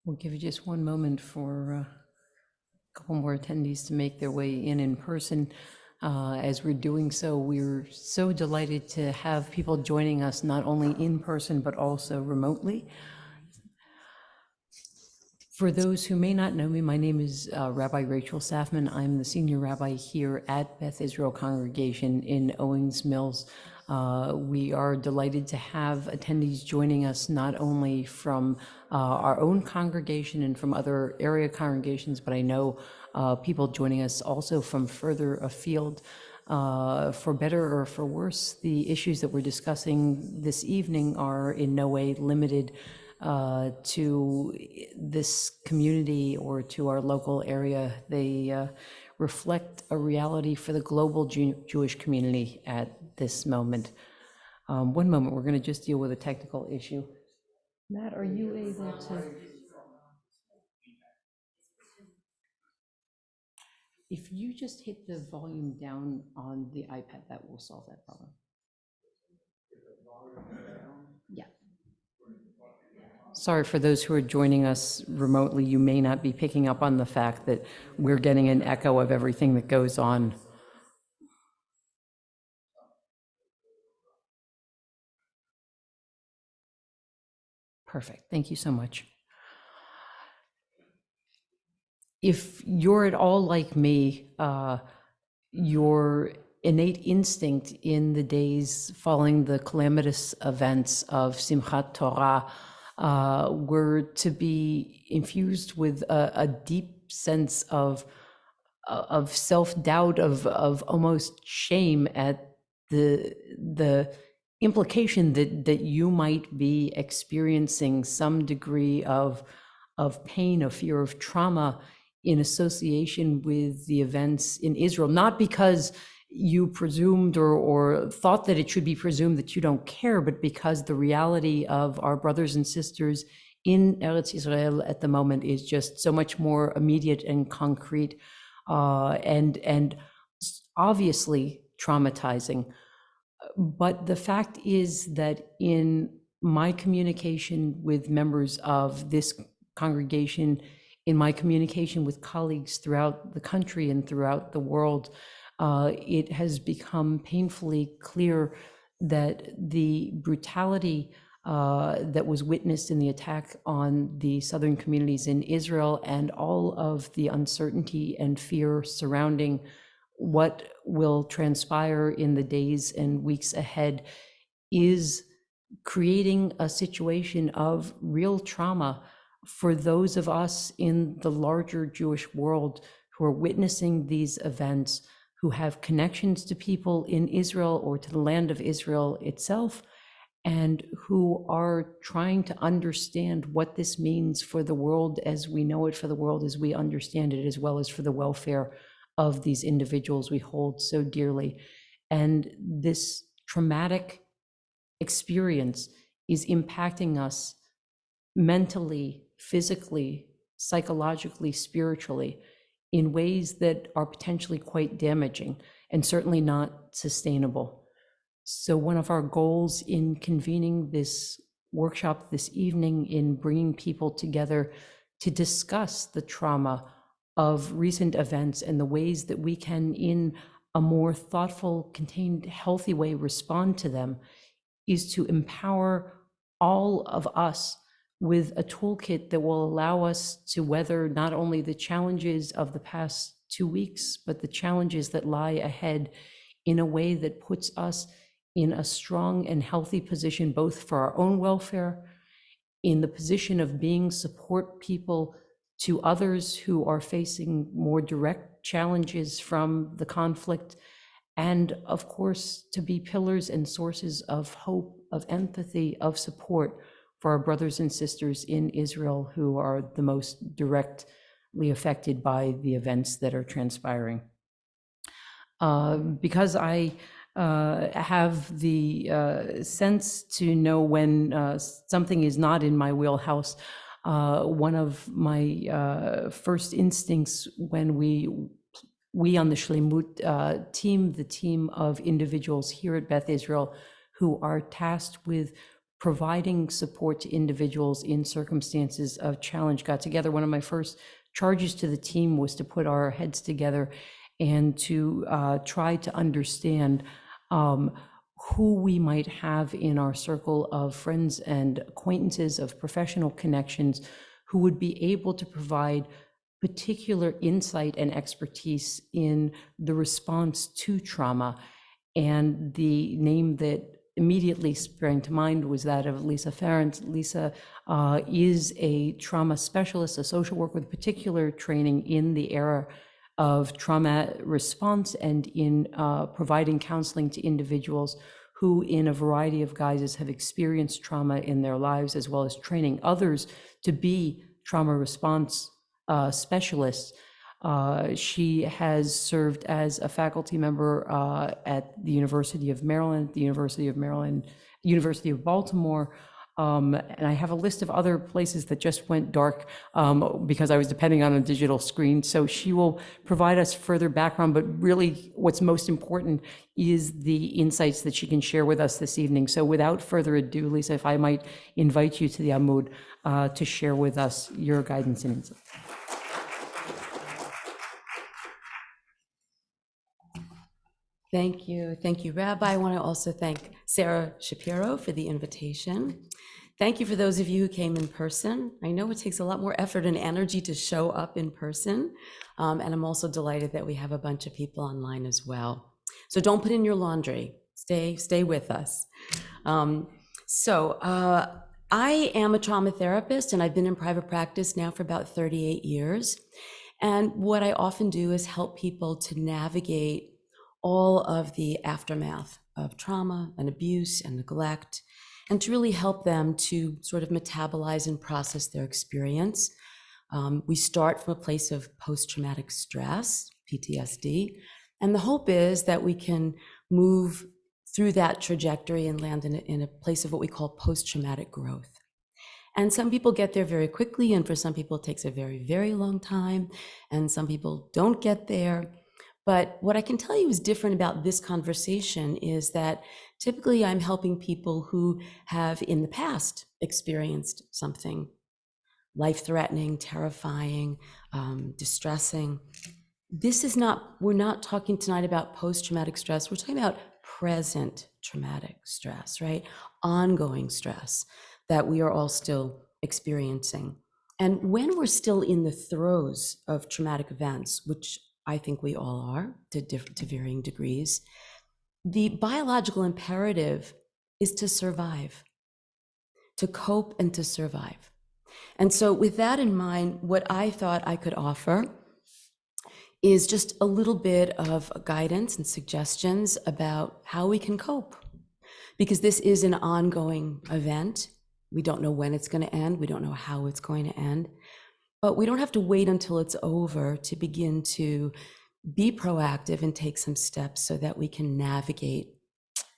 We'll give you just one moment for a couple more attendees to make their way in person. As we're doing so, we're so delighted to have people joining us not only in person, but also remotely. For those who may not know me, my name is Rabbi Rachel Safman. I'm the senior rabbi here at Beth Israel Congregation in Owings Mills. We are delighted to have attendees joining us not only from our own congregation and from other area congregations, but I know people joining us also from further afield. For better or for worse, the issues that we're discussing this evening are in no way limited to this community or to our local area. They reflect a reality for the global Jewish community at this moment. One moment, we're going to just deal with a technical issue. Matt, are you able to? If you just hit the volume down on the iPad, that will solve that problem. Yeah. Sorry for those who are joining us remotely. You may not be picking up on the fact that we're getting an echo of everything that goes on. Perfect. Thank you so much. If you're at all like me, your innate instinct in the days following the calamitous events of Simchat Torah were to be infused with a deep sense of self-doubt, of almost shame at the implication that you might be experiencing some degree of pain, of fear, of trauma in association with the events in Israel, not because you presumed or thought that it should be presumed that you don't care, but because the reality of our brothers and sisters in Eretz Israel at the moment is just so much more immediate and concrete, and obviously traumatizing. But the fact is that in my communication with members of this congregation, in my communication with colleagues throughout the country and throughout the world, it has become painfully clear that the brutality that was witnessed in the attack on the southern communities in Israel and all of the uncertainty and fear surrounding what will transpire in the days and weeks ahead is creating a situation of real trauma for those of us in the larger Jewish world who are witnessing these events, who have connections to people in Israel or to the land of Israel itself, and who are trying to understand what this means for the world as we know it, for the world as we understand it, as well as for the welfare of these individuals we hold so dearly. And this traumatic experience is impacting us mentally, physically, psychologically, spiritually, in ways that are potentially quite damaging and certainly not sustainable. So one of our goals in convening this workshop this evening, in bringing people together to discuss the trauma of recent events and the ways that we can, in a more thoughtful, contained, healthy way, respond to them, is to empower all of us with a toolkit that will allow us to weather not only the challenges of the past 2 weeks, but the challenges that lie ahead in a way that puts us in a strong and healthy position, both for our own welfare, in the position of being support people to others who are facing more direct challenges from the conflict, and of course, to be pillars and sources of hope, of empathy, of support for our brothers and sisters in Israel who are the most directly affected by the events that are transpiring. Because I have the sense to know when something is not in my wheelhouse, one of my first instincts when we on the Shlemut team, the team of individuals here at Beth Israel who are tasked with providing support to individuals in circumstances of challenge got together. One of my first charges to the team was to put our heads together and to try to understand who we might have in our circle of friends and acquaintances, of professional connections, who would be able to provide particular insight and expertise in the response to trauma. And the name that immediately sprang to mind was that of Lisa Ferentz. Lisa is a trauma specialist, a social worker with particular training in the area of trauma response and in providing counseling to individuals who in a variety of guises have experienced trauma in their lives, as well as training others to be trauma response specialists. She has served as a faculty member at the University of Maryland, University of Baltimore, and I have a list of other places that just went dark because I was depending on a digital screen. So she will provide us further background, but really what's most important is the insights that she can share with us this evening. So without further ado, Lisa, if I might invite you to the Amud to share with us your guidance and insights. Thank you, Rabbi. I want to also thank Sarah Shapiro for the invitation. Thank you for those of you who came in person. I know it takes a lot more effort and energy to show up in person, and I'm also delighted that we have a bunch of people online as well. So don't put in your laundry. Stay with us. I am a trauma therapist, and I've been in private practice now for about 38 years. And what I often do is help people to navigate all of the aftermath of trauma and abuse and neglect, and to really help them to sort of metabolize and process their experience. We start from a place of post-traumatic stress, PTSD, and the hope is that we can move through that trajectory and land in a place of what we call post-traumatic growth. And some people get there very quickly, and for some people it takes a very, very long time, and some people don't get there. But what I can tell you is different about this conversation is that typically I'm helping people who have in the past experienced something life-threatening, terrifying, distressing. We're not talking tonight about post-traumatic stress. We're talking about present traumatic stress, right? Ongoing stress that we are all still experiencing. And when we're still in the throes of traumatic events, which I think we all are to varying degrees, the biological imperative is to survive, to cope and to survive. And so with that in mind, what I thought I could offer is just a little bit of guidance and suggestions about how we can cope. Because this is an ongoing event. We don't know when it's going to end. We don't know how it's going to end. But we don't have to wait until it's over to begin to be proactive and take some steps so that we can navigate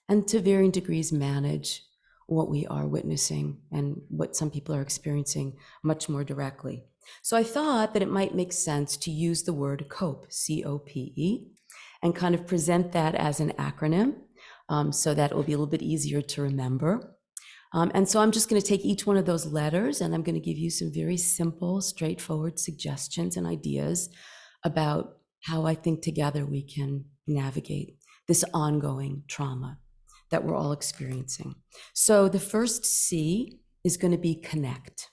and to varying degrees manage what we are witnessing and what some people are experiencing much more directly. So I thought that it might make sense to use the word COPE, C-O-P-E, and kind of present that as an acronym so that it will be a little bit easier to remember. And so I'm just going to take each one of those letters and I'm going to give you some very simple, straightforward suggestions and ideas about how I think together we can navigate this ongoing trauma that we're all experiencing. So the first C is going to be connect.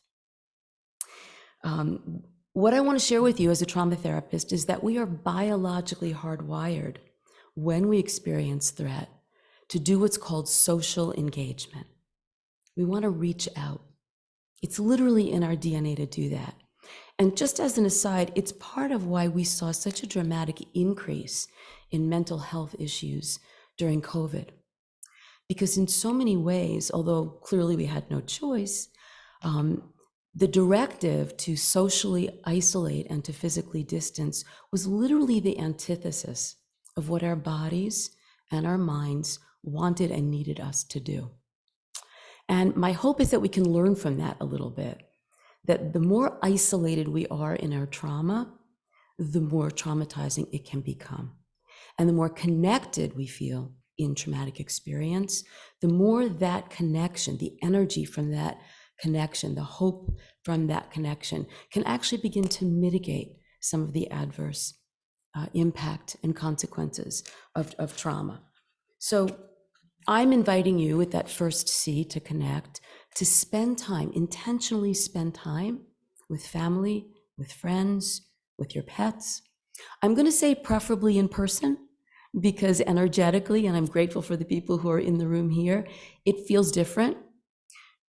What I want to share with you as a trauma therapist is that we are biologically hardwired when we experience threat to do what's called social engagement. We want to reach out. It's literally in our DNA to do that. And just as an aside, it's part of why we saw such a dramatic increase in mental health issues during COVID. Because in so many ways, although clearly we had no choice, the directive to socially isolate and to physically distance was literally the antithesis of what our bodies and our minds wanted and needed us to do. And my hope is that we can learn from that a little bit, that the more isolated we are in our trauma, the more traumatizing it can become. And the more connected we feel, in traumatic experience, the more that connection, the energy from that connection, the hope from that connection can actually begin to mitigate some of the adverse impact and consequences of trauma. So I'm inviting you with that first C, to connect, to spend time, intentionally spend time with family, with friends, with your pets. I'm going to say preferably in person, because energetically, and I'm grateful for the people who are in the room here, it feels different.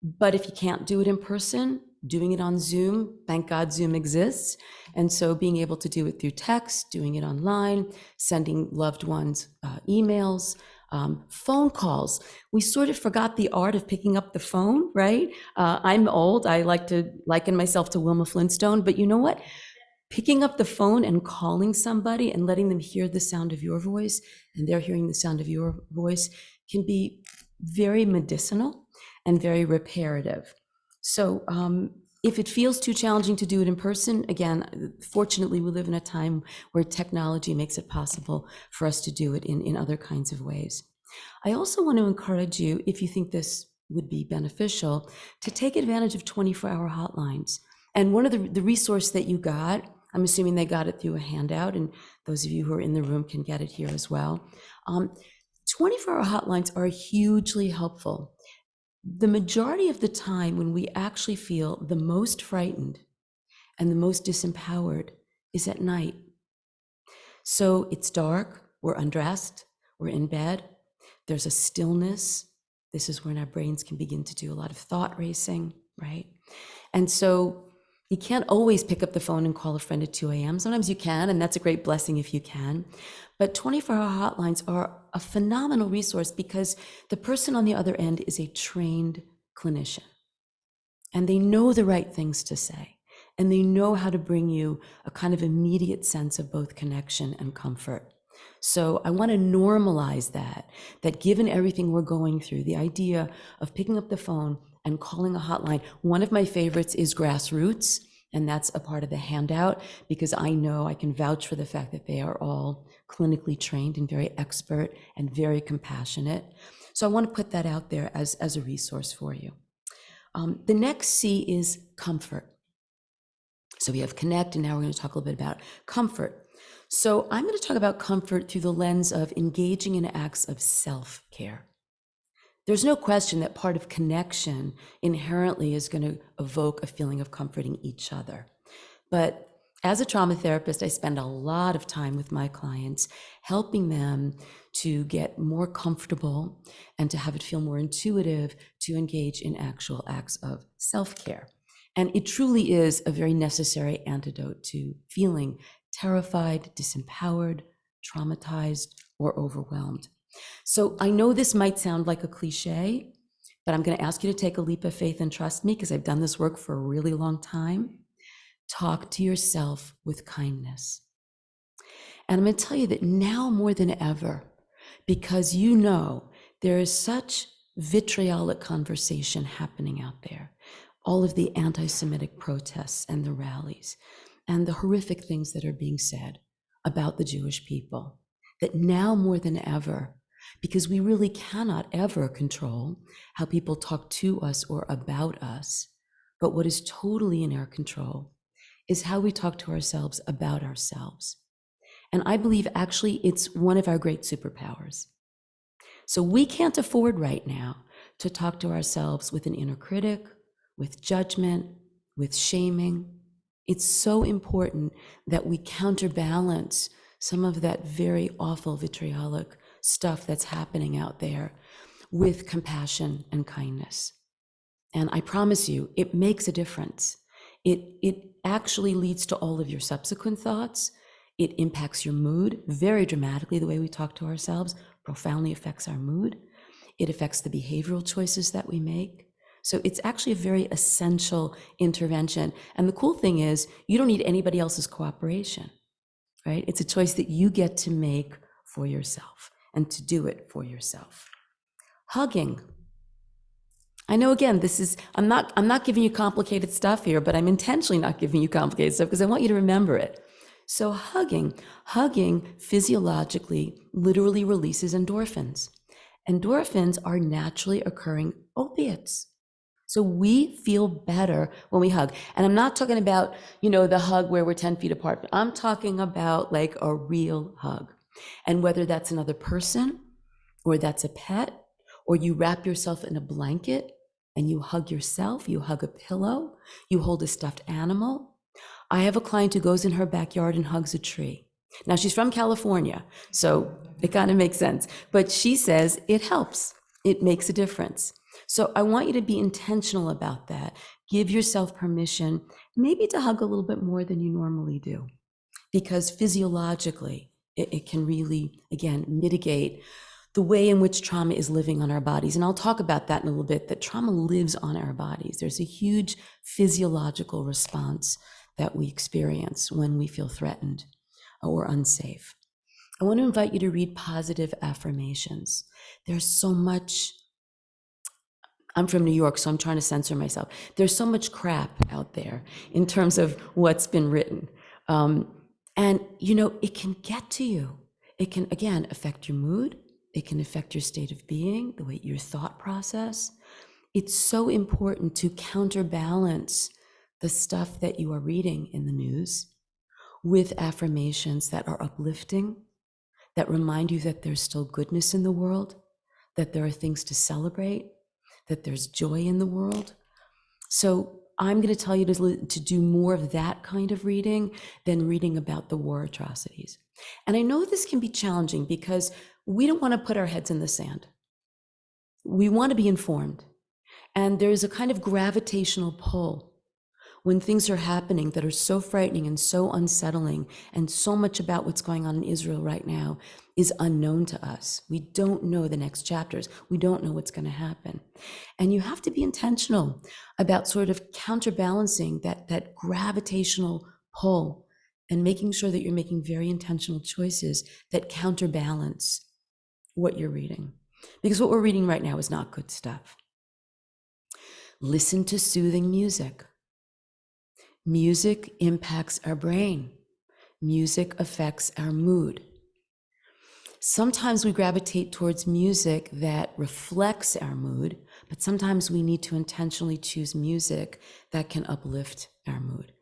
But if you can't do it in person, doing it on Zoom, thank God Zoom exists. And so being able to do it through text, doing it online, sending loved ones emails, phone calls. We sort of forgot the art of picking up the phone, right? I'm old. I like to liken myself to Wilma Flintstone, but you know what? Picking up the phone and calling somebody and letting them hear the sound of your voice, and they're hearing the sound of your voice, can be very medicinal and very reparative. So if it feels too challenging to do it in person, again, fortunately, we live in a time where technology makes it possible for us to do it in other kinds of ways. I also want to encourage you, if you think this would be beneficial, to take advantage of 24-hour hotlines. And one of the resource that you got, I'm assuming they got it through a handout, and those of you who are in the room can get it here as well. 24-hour hotlines are hugely helpful. The majority of the time when we actually feel the most frightened and the most disempowered is at night. So it's dark, we're undressed, we're in bed, there's a stillness. This is when our brains can begin to do a lot of thought racing, right? And so you can't always pick up the phone and call a friend at 2 a.m. Sometimes you can, and that's a great blessing if you can. But 24-hour hotlines are a phenomenal resource because the person on the other end is a trained clinician. And they know the right things to say. And they know how to bring you a kind of immediate sense of both connection and comfort. So I want to normalize that given everything we're going through, the idea of picking up the phone and calling a hotline. One of my favorites is Grassroots, and that's a part of the handout because I know I can vouch for the fact that they are all clinically trained and very expert and very compassionate. So I want to put that out there as a resource for you. The next C is comfort. So we have connect, and now we're going to talk a little bit about comfort. So I'm going to talk about comfort through the lens of engaging in acts of self-care. There's no question that part of connection inherently is going to evoke a feeling of comforting each other. But as a trauma therapist, I spend a lot of time with my clients, helping them to get more comfortable and to have it feel more intuitive to engage in actual acts of self-care. And it truly is a very necessary antidote to feeling terrified, disempowered, traumatized, or overwhelmed. So I know this might sound like a cliche, but I'm going to ask you to take a leap of faith and trust me because I've done this work for a really long time. Talk to yourself with kindness. And I'm going to tell you that now more than ever, because you know there is such vitriolic conversation happening out there, all of the anti-Semitic protests and the rallies and the horrific things that are being said about the Jewish people, that now more than ever, because we really cannot ever control how people talk to us or about us, but what is totally in our control is how we talk to ourselves about ourselves. And I believe actually it's one of our great superpowers. So we can't afford right now to talk to ourselves with an inner critic, with judgment, with shaming. It's so important that we counterbalance some of that very awful vitriolic stuff that's happening out there with compassion and kindness. And I promise you, it makes a difference. It actually leads to all of your subsequent thoughts. It impacts your mood very dramatically. The way we talk to ourselves profoundly affects our mood. It affects the behavioral choices that we make. So it's actually a very essential intervention. And the cool thing is, you don't need anybody else's cooperation, right? It's a choice that you get to make for yourself and to do it for yourself. Hugging. I know, again, this is, I'm not giving you complicated stuff here, but I'm intentionally not giving you complicated stuff because I want you to remember it. So hugging physiologically literally releases endorphins. Endorphins are naturally occurring opiates. So we feel better when we hug. And I'm not talking about, the hug where we're 10 feet apart. I'm talking about like a real hug. And whether that's another person, or that's a pet, or you wrap yourself in a blanket and you hug yourself, you hug a pillow, you hold a stuffed animal. I have a client who goes in her backyard and hugs a tree. Now, she's from California, so it kind of makes sense. But she says it helps. It makes a difference. So I want you to be intentional about that. Give yourself permission, maybe to hug a little bit more than you normally do, because physiologically, it can really, again, mitigate the way in which trauma is living on our bodies. And I'll talk about that in a little bit, that trauma lives on our bodies. There's a huge physiological response that we experience when we feel threatened or unsafe. I want to invite you to read positive affirmations. There's so much, I'm from New York, so I'm trying to censor myself. There's so much crap out there in terms of what's been written. And it can get to you. It can, again, affect your mood. It can affect your state of being, the way your thought process. It's so important to counterbalance the stuff that you are reading in the news with affirmations that are uplifting, that remind you that there's still goodness in the world, that there are things to celebrate, that there's joy in the world. So I'm going to tell you to do more of that kind of reading than reading about the war atrocities. And I know this can be challenging because we don't want to put our heads in the sand. We want to be informed. And there's a kind of gravitational pull when things are happening that are so frightening and so unsettling, and so much about what's going on in Israel right now is unknown to us. We don't know the next chapters. We don't know what's going to happen. And you have to be intentional about sort of counterbalancing that gravitational pull and making sure that you're making very intentional choices that counterbalance what you're reading. Because what we're reading right now is not good stuff. Listen to soothing music. Music impacts our brain. Music affects our mood. Sometimes we gravitate towards music that reflects our mood, but sometimes we need to intentionally choose music that can uplift our mood.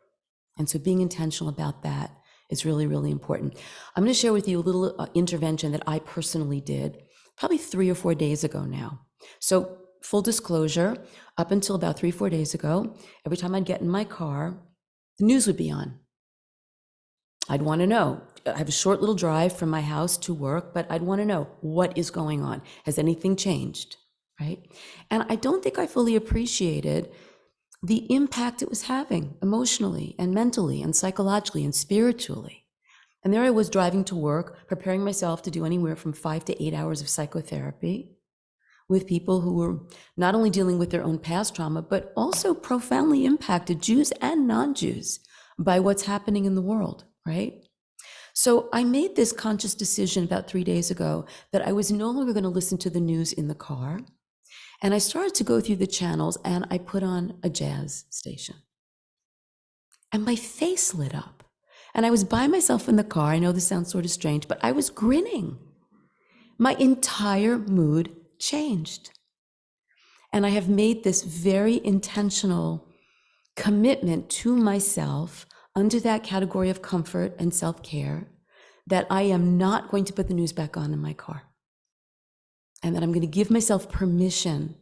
And so being intentional about that is really, really important. I'm going to share with you a little intervention that I personally did probably 3 or 4 days ago now. So full disclosure, up until about 3 or 4 days ago, every time I'd get in my car, the news would be on. I'd want to know. I have a short little drive from my house to work, but I'd want to know what is going on. Has anything changed, right? And I don't think I fully appreciated the impact it was having emotionally and mentally and psychologically and spiritually. And there I was driving to work, preparing myself to do anywhere from 5 to 8 hours of psychotherapy with people who were not only dealing with their own past trauma, but also profoundly impacted, Jews and non-Jews, by what's happening in the world, right? So I made this conscious decision about 3 days ago that I was no longer going to listen to the news in the car. And I started to go through the channels and I put on a jazz station. And my face lit up. And I was by myself in the car. I know this sounds sort of strange, but I was grinning. My entire mood changed. And I have made this very intentional commitment to myself under that category of comfort and self-care that I am not going to put the news back on in my car. And that I'm going to give myself permission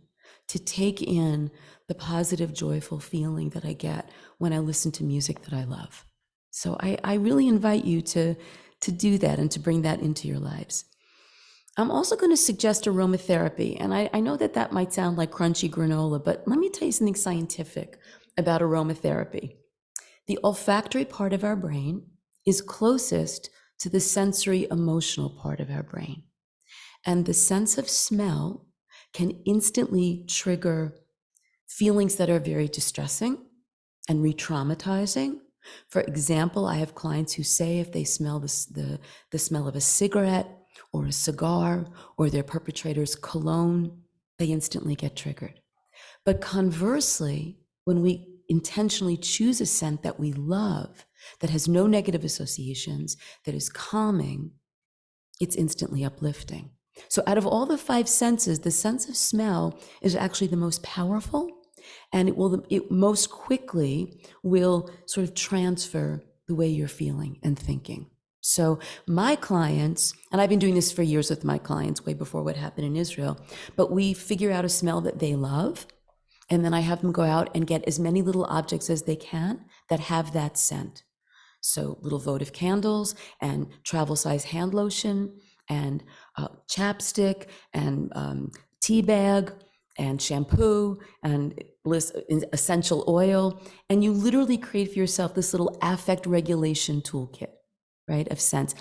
to take in the positive, joyful feeling that I get when I listen to music that I love. So I really invite you to do that and to bring that into your lives. I'm also going to suggest aromatherapy. And I know that might sound like crunchy granola, but let me tell you something scientific about aromatherapy. The olfactory part of our brain is closest to the sensory emotional part of our brain. And the sense of smell can instantly trigger feelings that are very distressing and re-traumatizing. For example, I have clients who say if they smell the smell of a cigarette or a cigar or their perpetrator's cologne, they instantly get triggered. But conversely, when we intentionally choose a scent that we love, that has no negative associations, that is calming, it's instantly uplifting. So out of all the five senses, the sense of smell is actually the most powerful, and it most quickly will sort of transfer the way you're feeling and thinking. So my clients, and I've been doing this for years with my clients, way before what happened in Israel, but we figure out a smell that they love, and then I have them go out and get as many little objects as they can that have that scent. So little votive candles and travel size hand lotion and chapstick and tea bag and shampoo and essential oil. And you literally create for yourself this little affect regulation toolkit, right, of scents.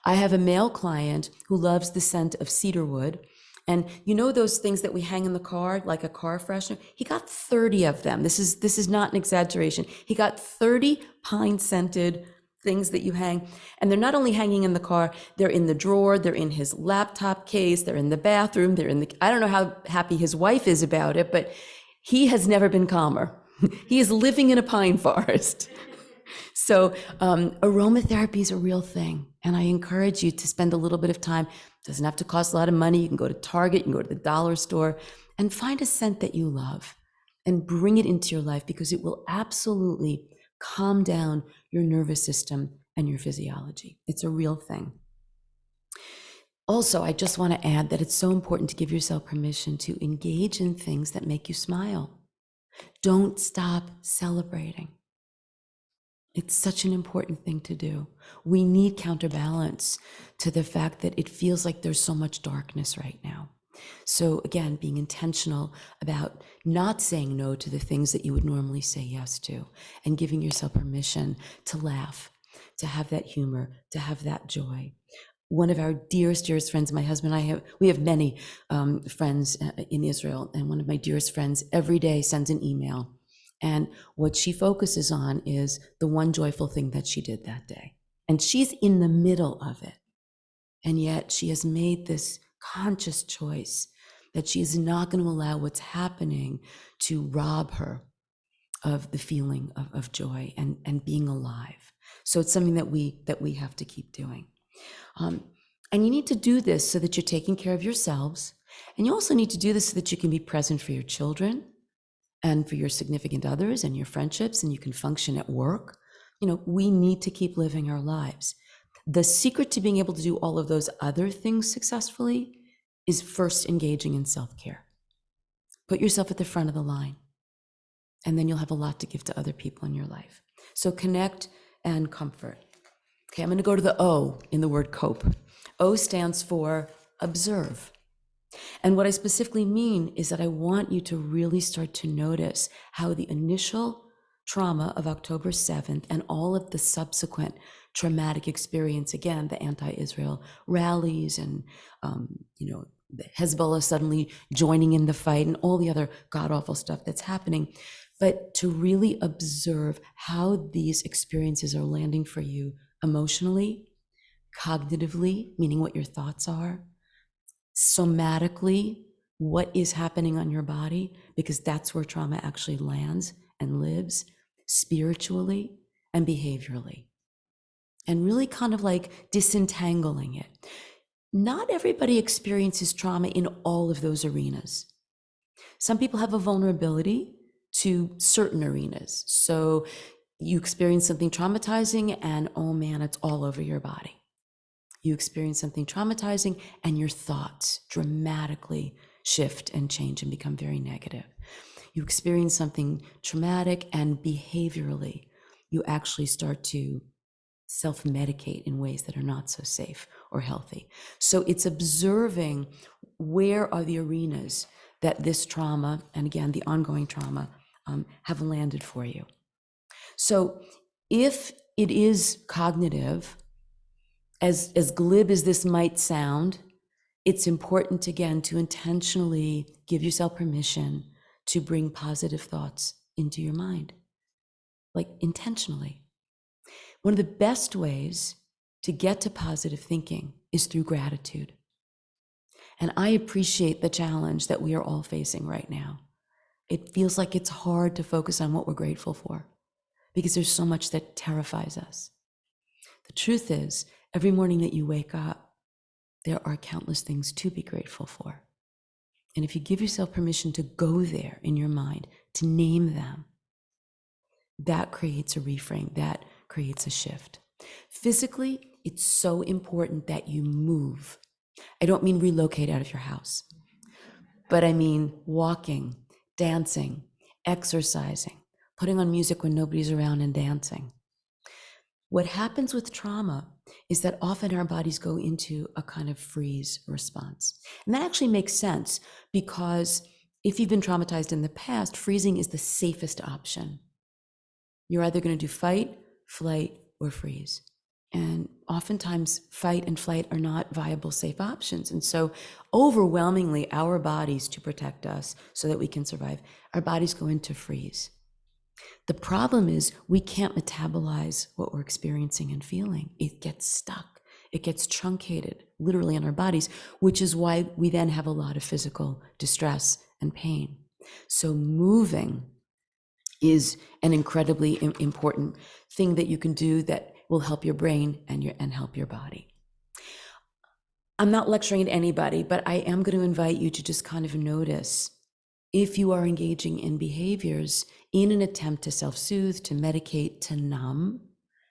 I have a male client who loves the scent of cedarwood. And you know those things that we hang in the car, like a car freshener? He got 30 of them. This is not an exaggeration. He got 30 pine-scented things that you hang. And they're not only hanging in the car, they're in the drawer, they're in his laptop case, they're in the bathroom, I don't know how happy his wife is about it, but he has never been calmer. He is living in a pine forest. So aromatherapy is a real thing. And I encourage you to spend a little bit of time. It doesn't have to cost a lot of money. You can go to Target, you can go to the dollar store and find a scent that you love and bring it into your life, because it will absolutely calm down your nervous system and your physiology. It's a real thing. Also, I just want to add that it's so important to give yourself permission to engage in things that make you smile. Don't stop celebrating. It's such an important thing to do. We need counterbalance to the fact that it feels like there's so much darkness right now. So again, being intentional about not saying no to the things that you would normally say yes to, and giving yourself permission to laugh, to have that humor, to have that joy. One of our dearest friends, my husband and I we have many friends in Israel, and one of my dearest friends every day sends an email. And what she focuses on is the one joyful thing that she did that day. And she's in the middle of it. And yet she has made this conscious choice that she is not going to allow what's happening to rob her of the feeling of joy and being alive. So it's something that we have to keep doing. And you need to do this so that you're taking care of yourselves. And you also need to do this so that you can be present for your children and for your significant others and your friendships, and you can function at work. You know, we need to keep living our lives. The secret to being able to do all of those other things successfully is first engaging in self-care. Put yourself at the front of the line, and then you'll have a lot to give to other people in your life. So connect and comfort. Okay, I'm going to go to the O in the word cope. O stands for observe. And what I specifically mean is that I want you to really start to notice how the initial trauma of October 7th and all of the subsequent traumatic experience, again, the anti-Israel rallies and, the Hezbollah suddenly joining in the fight and all the other god-awful stuff that's happening, but to really observe how these experiences are landing for you emotionally, cognitively, meaning what your thoughts are, somatically, what is happening on your body, because that's where trauma actually lands and lives, spiritually and behaviorally, and really kind of like disentangling it. Not everybody experiences trauma in all of those arenas. Some people have a vulnerability to certain arenas. So you experience something traumatizing and, oh man, it's all over your body. You experience something traumatizing and your thoughts dramatically shift and change and become very negative. You experience something traumatic and behaviorally, you actually start to self-medicate in ways that are not so safe or healthy. So it's observing where are the arenas that this trauma, and again, the ongoing trauma, have landed for you. So if it is cognitive, as glib as this might sound, it's important, again, to intentionally give yourself permission to bring positive thoughts into your mind, like intentionally. One of the best ways to get to positive thinking is through gratitude. And I appreciate the challenge that we are all facing right now. It feels like it's hard to focus on what we're grateful for because there's so much that terrifies us. The truth is, every morning that you wake up, there are countless things to be grateful for. And if you give yourself permission to go there in your mind, to name them, that creates a reframe, that creates a shift. Physically, it's so important that you move. I don't mean relocate out of your house, but I mean walking, dancing, exercising, putting on music when nobody's around and dancing. What happens with trauma is that often our bodies go into a kind of freeze response. And that actually makes sense because if you've been traumatized in the past, freezing is the safest option. You're either going to do fight, flight, or freeze. And oftentimes fight and flight are not viable, safe options. And so overwhelmingly, our bodies, to protect us so that we can survive, our bodies go into freeze. The problem is we can't metabolize what we're experiencing and feeling. It gets stuck. It gets truncated, literally in our bodies, which is why we then have a lot of physical distress and pain. So moving is an incredibly important thing that you can do that will help your brain and help your body. I'm not lecturing at anybody, but I am going to invite you to just kind of notice if you are engaging in behaviors in an attempt to self-soothe, to medicate, to numb,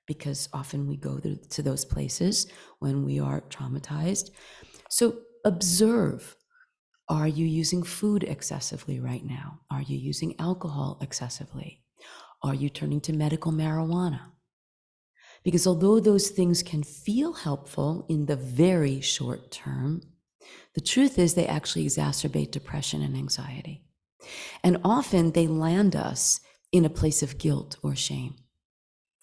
because often we go to those places when we are traumatized. So observe. Are you using food excessively right now? Are you using alcohol excessively? Are you turning to medical marijuana? Because although those things can feel helpful in the very short term, the truth is they actually exacerbate depression and anxiety. And often they land us in a place of guilt or shame.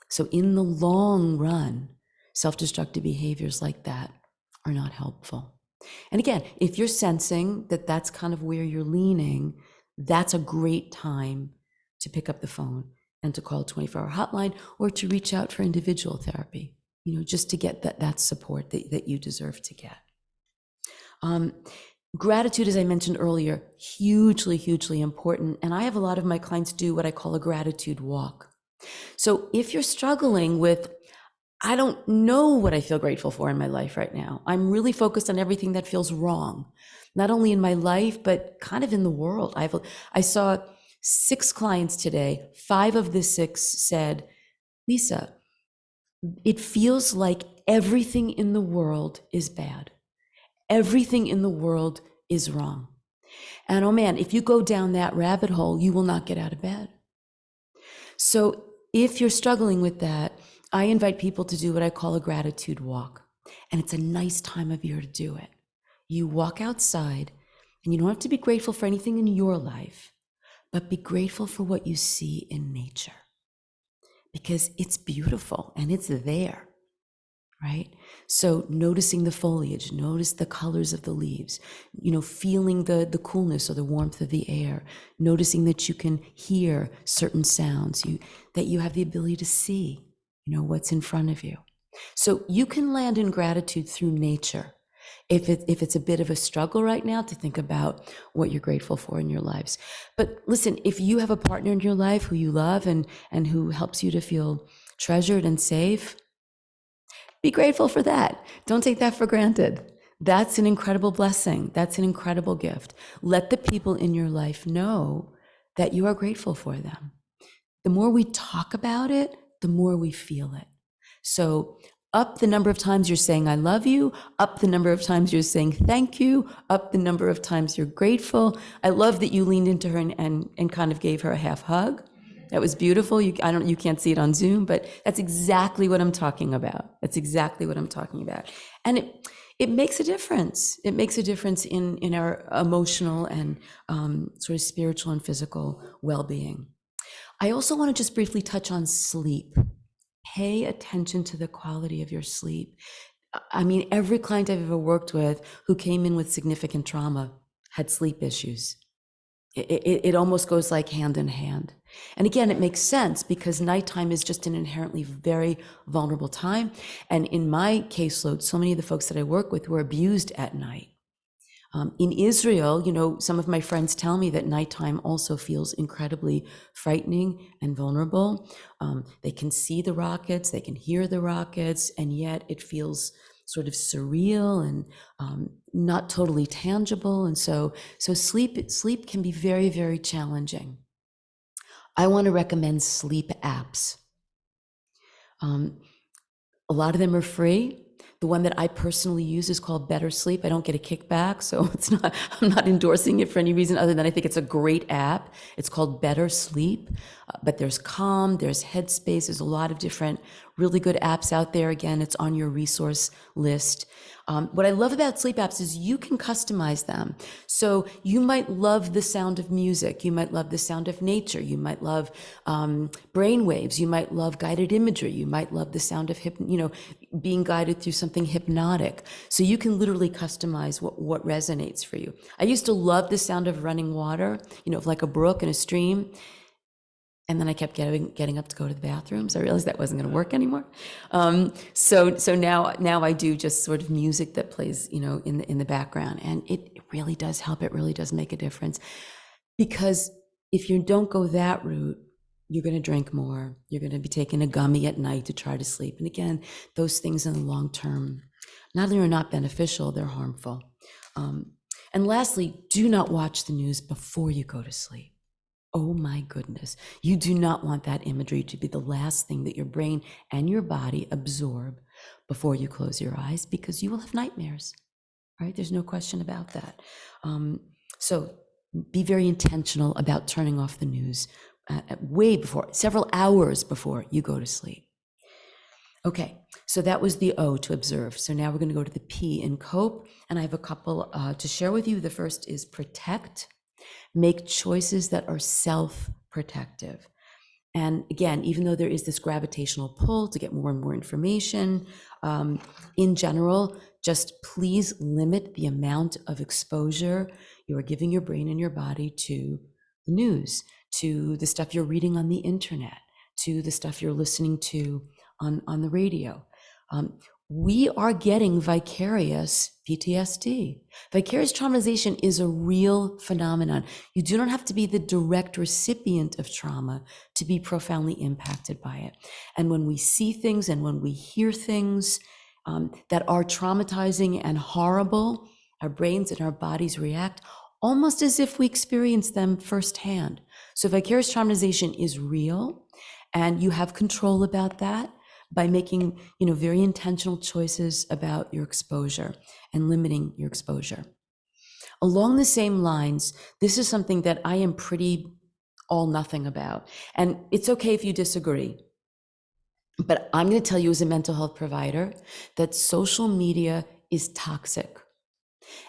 So in the long run, self-destructive behaviors like that are not helpful. And again, if you're sensing that that's kind of where you're leaning, that's a great time to pick up the phone and to call a 24-hour hotline or to reach out for individual therapy, just to get that support that you deserve to get. Gratitude, as I mentioned earlier, hugely, hugely important. And I have a lot of my clients do what I call a gratitude walk. So if you're struggling with, I don't know what I feel grateful for in my life right now, I'm really focused on everything that feels wrong, not only in my life, but kind of in the world. I saw 6 clients today. 5 of the 6 said, Lisa, it feels like everything in the world is bad. Everything in the world is wrong. And oh man, if you go down that rabbit hole, you will not get out of bed. So if you're struggling with that, I invite people to do what I call a gratitude walk. And it's a nice time of year to do it. You walk outside and you don't have to be grateful for anything in your life, but be grateful for what you see in nature. Because it's beautiful and it's there. Right? So noticing the foliage, notice the colors of the leaves, feeling the coolness or the warmth of the air, noticing that you can hear certain sounds, that you have the ability to see, what's in front of you. So you can land in gratitude through nature. If it's a bit of a struggle right now to think about what you're grateful for in your lives. But listen, if you have a partner in your life who you love and who helps you to feel treasured and safe, be grateful for that. Don't take that for granted. That's an incredible blessing. That's an incredible gift. Let the people in your life know that you are grateful for them. The more we talk about it, the more we feel it. So up the number of times you're saying, I love you, up the number of times you're saying thank you, up the number of times you're grateful. I love that you leaned into her and kind of gave her a half hug. That was beautiful. You can't see it on Zoom, but that's exactly what I'm talking about. That's exactly what I'm talking about. And it makes a difference. It makes a difference in our emotional and sort of spiritual and physical well-being. I also want to just briefly touch on sleep. Pay attention to the quality of your sleep. I mean, every client I've ever worked with who came in with significant trauma had sleep issues. It almost goes like hand in hand. And again, it makes sense because nighttime is just an inherently very vulnerable time. And in my caseload, so many of the folks that I work with were abused at night. In Israel, some of my friends tell me that nighttime also feels incredibly frightening and vulnerable. They can see the rockets, they can hear the rockets, and yet it feels sort of surreal and not totally tangible. And so sleep can be very, very challenging. I want to recommend sleep apps. A lot of them are free. The one that I personally use is called Better Sleep. I don't get a kickback, so I'm not endorsing it for any reason other than I think it's a great app. It's called Better Sleep, but there's Calm, there's Headspace, there's a lot of different really good apps out there. Again, it's on your resource list. What I love about sleep apps is you can customize them. So you might love the sound of music. You might love the sound of nature. You might love brain waves. You might love guided imagery. You might love the sound of being guided through something hypnotic. So you can literally customize what resonates for you. I used to love the sound of running water, like a brook and a stream. And then I kept getting up to go to the bathroom. So I realized that wasn't going to work anymore. So now I do just sort of music that plays, in the background, and it really does help. It really does make a difference, because if you don't go that route, you're going to drink more. You're going to be taking a gummy at night to try to sleep. And again, those things in the long term, not only are not beneficial, they're harmful. And lastly, do not watch the news before you go to sleep. Oh my goodness. You do not want that imagery to be the last thing that your brain and your body absorb before you close your eyes, because you will have nightmares, right? There's no question about that. So be very intentional about turning off the news way before, several hours before you go to sleep. Okay, so that was the O, to observe. So now we're going to go to the P in cope, and I have a couple to share with you. The first is protect. Make choices that are self-protective. And again, even though there is this gravitational pull to get more and more information, in general, just please limit the amount of exposure you are giving your brain and your body to the news, to the stuff you're reading on the internet, to the stuff you're listening to on the radio. We are getting vicarious PTSD. Vicarious traumatization is a real phenomenon. You do not have to be the direct recipient of trauma to be profoundly impacted by it. And when we see things and when we hear things that are traumatizing and horrible, our brains and our bodies react almost as if we experience them firsthand. So vicarious traumatization is real, and you have control about that by making, very intentional choices about your exposure and limiting your exposure. Along the same lines, this is something that I am pretty all nothing about. And it's okay if you disagree, but I'm going to tell you as a mental health provider that social media is toxic.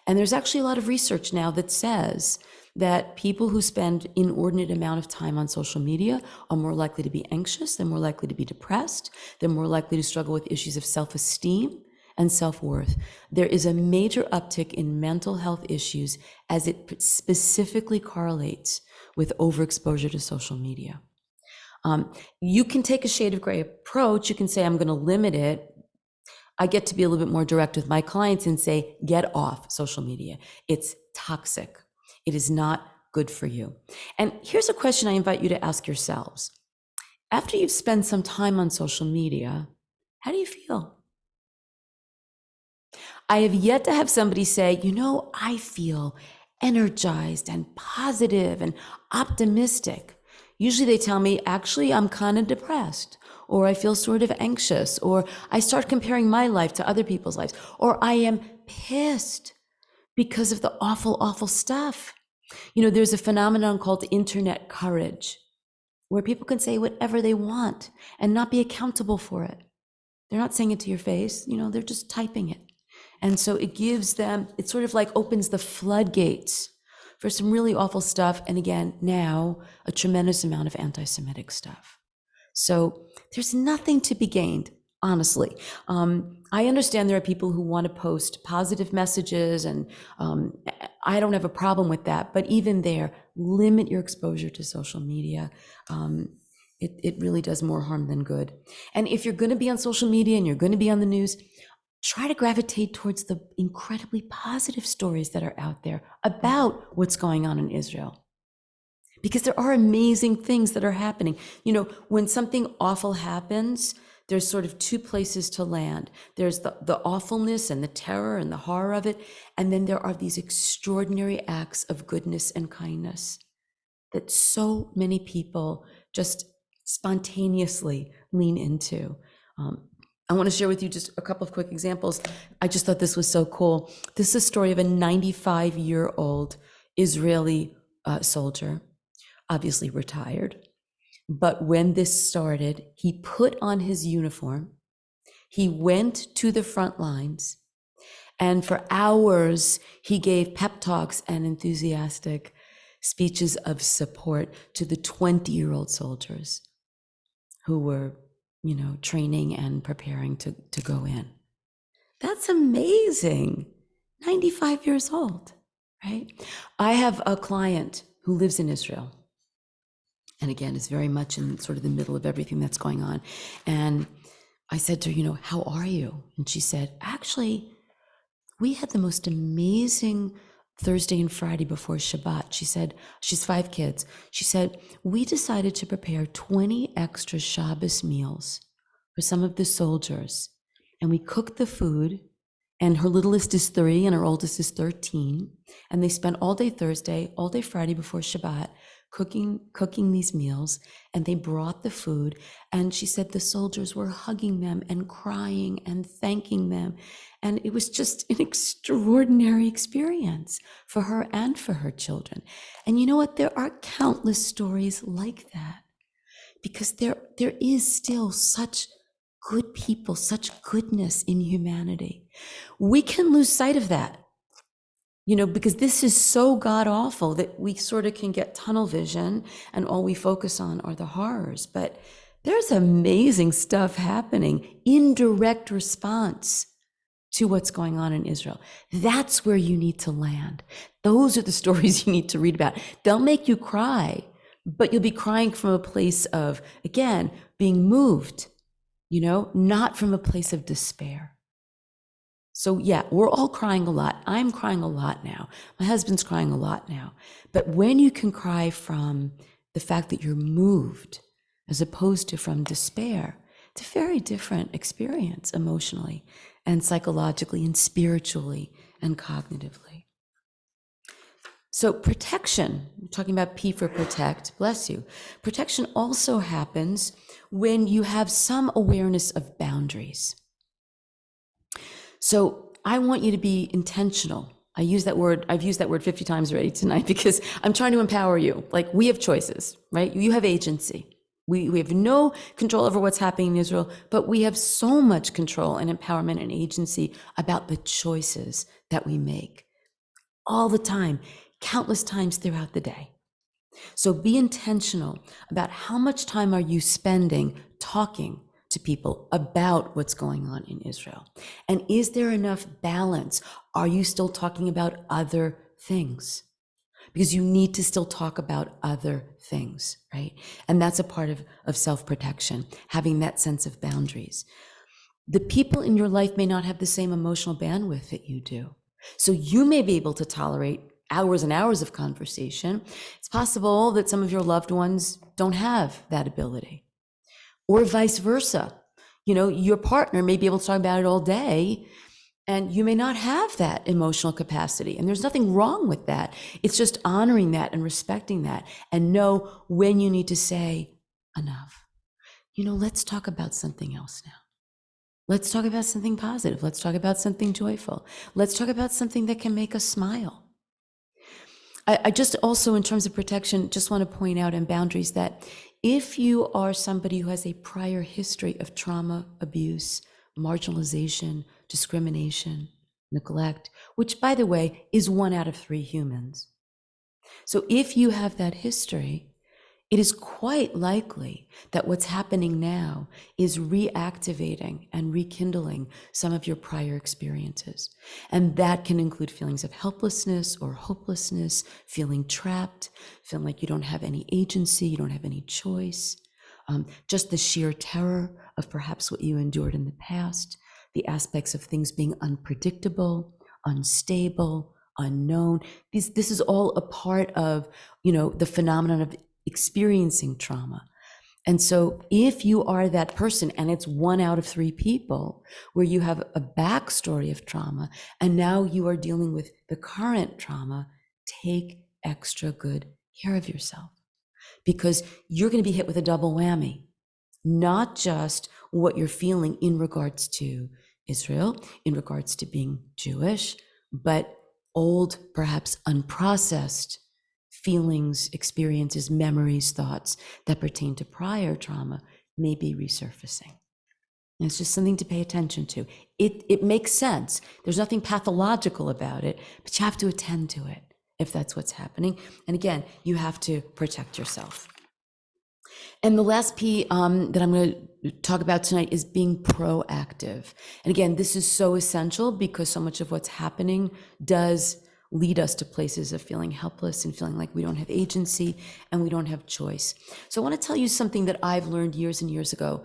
And there's actually a lot of research now that says that people who spend inordinate amount of time on social media are more likely to be anxious, they're more likely to be depressed, they're more likely to struggle with issues of self-esteem and self-worth. There is a major uptick in mental health issues as it specifically correlates with overexposure to social media. You can take a shade of gray approach. You can say, I'm going to limit it. I get to be a little bit more direct with my clients and say, get off social media. It's toxic. It is not good for you. And here's a question I invite you to ask yourselves. After you've spent some time on social media, how do you feel? I have yet to have somebody say, I feel energized and positive and optimistic. Usually they tell me, actually, I'm kind of depressed, or I feel sort of anxious, or I start comparing my life to other people's lives, or I am pissed because of the awful, awful stuff. There's a phenomenon called internet courage, where people can say whatever they want and not be accountable for it. They're not saying it to your face, they're just typing it. And so it gives them, it sort of like opens the floodgates for some really awful stuff. And again, now a tremendous amount of anti-Semitic stuff. So there's nothing to be gained, honestly. I understand there are people who want to post positive messages, and I don't have a problem with that. But even there, limit your exposure to social media. It really does more harm than good. And if you're going to be on social media and you're going to be on the news, try to gravitate towards the incredibly positive stories that are out there about what's going on in Israel. Because there are amazing things that are happening. You know, when something awful happens, there's sort of two places to land. There's the awfulness and the terror and the horror of it. And then there are these extraordinary acts of goodness and kindness that so many people just spontaneously lean into. I want to share with you just a couple of quick examples. I just thought this was so cool. This is a story of a 95-year-old Israeli soldier, obviously retired. But when this started, he put on his uniform, he went to the front lines, and for hours, he gave pep talks and enthusiastic speeches of support to the 20-year-old soldiers who were, you know, training and preparing to go in. That's amazing. 95 years old, right? I have a client who lives in Israel. And again, is very much in sort of the middle of everything that's going on. And I said to her, you know, how are you? And she said, actually, we had the most amazing Thursday and Friday before Shabbat. She said, she's 5 kids. She said, we decided to prepare 20 extra Shabbos meals for some of the soldiers. And we cooked the food, and her littlest is 3 and her oldest is 13. And they spent all day Thursday, all day Friday before Shabbat, cooking these meals, and they brought the food. And she said the soldiers were hugging them and crying and thanking them. And it was just an extraordinary experience for her and for her children. And you know what? There are countless stories like that, because there is still such good people, such goodness in humanity. We can lose sight of that, you know, because this is so god awful that we sort of can get tunnel vision and all we focus on are the horrors. But there's amazing stuff happening in direct response to what's going on in Israel. That's where you need to land. Those are the stories you need to read about. They'll make you cry, but you'll be crying from a place of, again, being moved, you know, not from a place of despair. So yeah, we're all crying a lot. I'm crying a lot now. My husband's crying a lot now. But when you can cry from the fact that you're moved as opposed to from despair, it's a very different experience emotionally and psychologically and spiritually and cognitively. So protection, we're talking about P for protect, bless you. Protection also happens when you have some awareness of boundaries. So I want you to be intentional. I've used that word 50 times already tonight because I'm trying to empower you. Like, we have choices, right? You have agency. We have no control over what's happening in Israel, but we have so much control and empowerment and agency about the choices that we make all the time, countless times throughout the day. So be intentional about how much time are you spending talking to people about what's going on in Israel? And is there enough balance? Are you still talking about other things? Because you need to still talk about other things, right? And that's a part of self-protection, having that sense of boundaries. The people in your life may not have the same emotional bandwidth that you do. So you may be able to tolerate hours and hours of conversation. It's possible that some of your loved ones don't have that ability. Or vice versa. You know, your partner may be able to talk about it all day, and you may not have that emotional capacity. And there's nothing wrong with that. It's just honoring that and respecting that, and know when you need to say enough. You know, let's talk about something else now. Let's talk about something positive. Let's talk about something joyful. Let's talk about something that can make us smile. I just also, in terms of protection, just want to point out in boundaries that if you are somebody who has a prior history of trauma, abuse, marginalization, discrimination, neglect, which, by the way, is 1 out of 3 humans. So if you have that history, it is quite likely that what's happening now is reactivating and rekindling some of your prior experiences. And that can include feelings of helplessness or hopelessness, feeling trapped, feeling like you don't have any agency, you don't have any choice, just the sheer terror of perhaps what you endured in the past, the aspects of things being unpredictable, unstable, unknown. This is all a part of, the phenomenon of experiencing trauma. And so if you are that person, and it's 1 out of 3 people, where you have a backstory of trauma, and now you are dealing with the current trauma, take extra good care of yourself, because you're going to be hit with a double whammy. Not just what you're feeling in regards to Israel, in regards to being Jewish, but old, perhaps unprocessed feelings, experiences, memories, thoughts that pertain to prior trauma may be resurfacing. And it's just something to pay attention to. It makes sense. There's nothing pathological about it, but you have to attend to it if that's what's happening. And again, you have to protect yourself. And the last P that I'm going to talk about tonight is being proactive. And again, this is so essential because so much of what's happening does lead us to places of feeling helpless and feeling like we don't have agency and we don't have choice. So I want to tell you something that I've learned years and years ago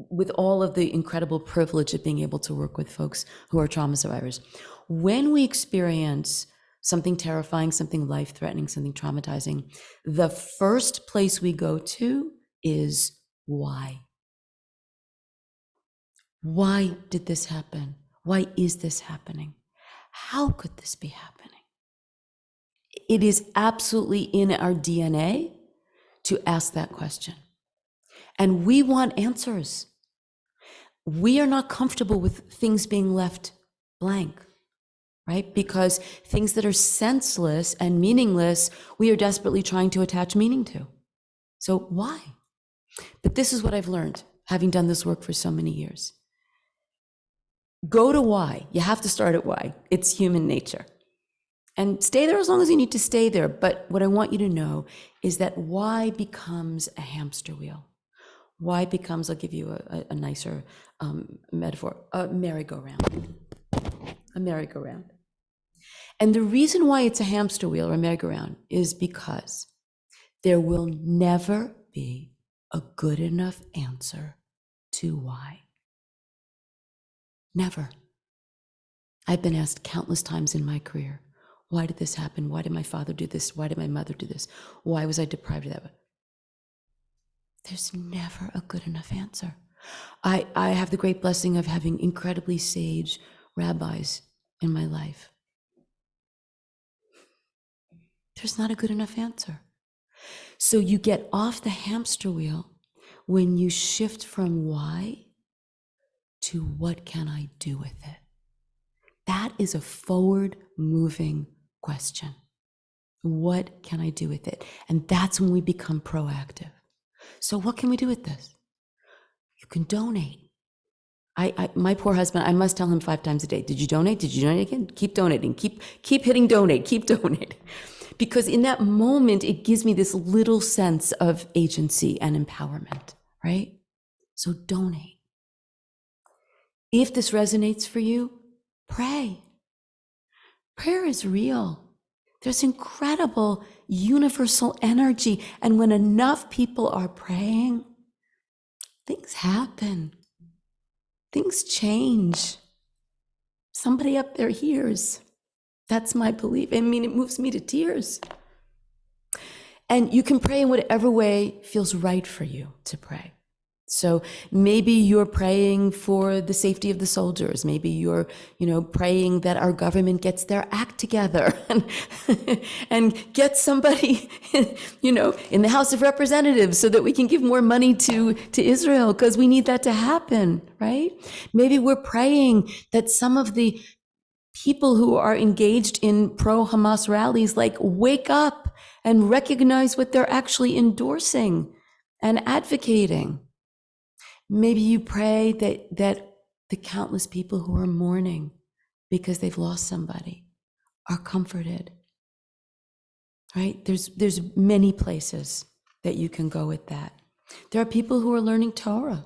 with all of the incredible privilege of being able to work with folks who are trauma survivors. When we experience something terrifying, something life-threatening, something traumatizing, the first place we go to is why. Why did this happen? Why is this happening? How could this be happening? It is absolutely in our DNA to ask that question. And we want answers. We are not comfortable with things being left blank, right? Because things that are senseless and meaningless, we are desperately trying to attach meaning to. So why? But this is what I've learned, having done this work for so many years. Go to why. You have to start at why. It's human nature. And stay there as long as you need to stay there. But what I want you to know is that why becomes a hamster wheel. Why becomes, I'll give you a nicer metaphor, a merry-go-round. A merry-go-round. And the reason why it's a hamster wheel or a merry-go-round is because there will never be a good enough answer to why. Never. I've been asked countless times in my career, why did this happen? Why did my father do this? Why did my mother do this? Why was I deprived of that? There's never a good enough answer. I have the great blessing of having incredibly sage rabbis in my life. There's not a good enough answer. So you get off the hamster wheel when you shift from why to what can I do with it? That is a forward moving question. What can I do with it? And that's when we become proactive. So what can we do with this? You can donate. My poor husband, I must tell him 5 times a day, did you donate? Did you donate again? Keep donating, keep hitting donate, keep donating. Because in that moment, it gives me this little sense of agency and empowerment, right? So donate. If this resonates for you, pray. Prayer is real. There's incredible universal energy. And when enough people are praying, things happen. Things change. Somebody up there hears. That's my belief. I mean, it moves me to tears. And you can pray in whatever way feels right for you to pray. So maybe you're praying for the safety of the soldiers. Maybe you're, praying that our government gets their act together and gets somebody, in the House of Representatives so that we can give more money to Israel because we need that to happen, right? Maybe we're praying that some of the people who are engaged in pro-Hamas rallies, wake up and recognize what they're actually endorsing and advocating. Maybe you pray that the countless people who are mourning because they've lost somebody are comforted, right? There's many places that you can go with that. There are people who are learning Torah.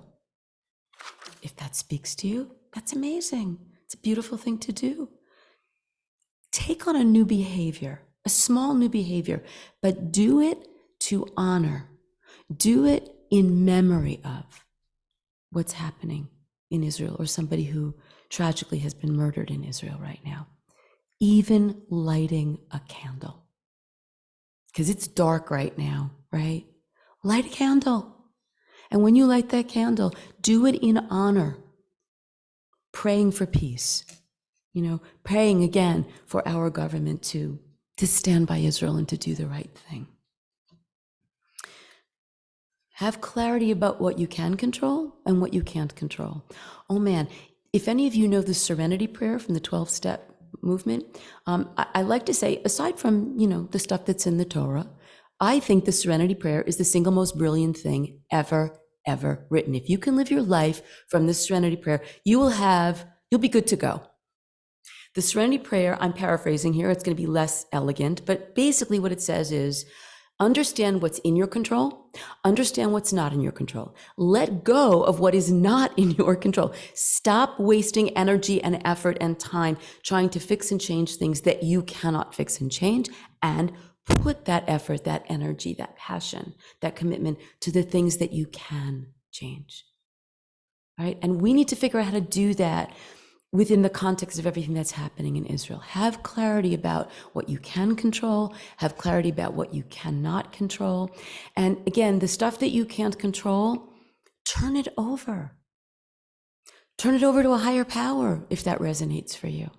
If that speaks to you, that's amazing. It's a beautiful thing to do. Take on a new behavior, a small new behavior, but do it to honor. Do it in memory of what's happening in Israel or somebody who tragically has been murdered in Israel right now. Even lighting a candle, because it's dark right now, right? Light a candle. And when you light that candle, do it in honor, praying for peace, praying again for our government to stand by Israel and to do the right thing. Have clarity about what you can control and what you can't control. Oh man, if any of you know the Serenity Prayer from the 12-step movement, I like to say, aside from, the stuff that's in the Torah, I think the Serenity Prayer is the single most brilliant thing ever written. If you can live your life from the Serenity Prayer, you'll be good to go. The Serenity Prayer, I'm paraphrasing here, it's going to be less elegant, but basically what it says is, understand what's in your control, understand what's not in your control. Let go of what is not in your control. Stop wasting energy and effort and time trying to fix and change things that you cannot fix and change, and put that effort, that energy, that passion, that commitment to the things that you can change. Right? And we need to figure out how to do that within the context of everything that's happening in Israel. Have clarity about what you can control, have clarity about what you cannot control. And again, the stuff that you can't control, turn it over. Turn it over to a higher power if that resonates for you.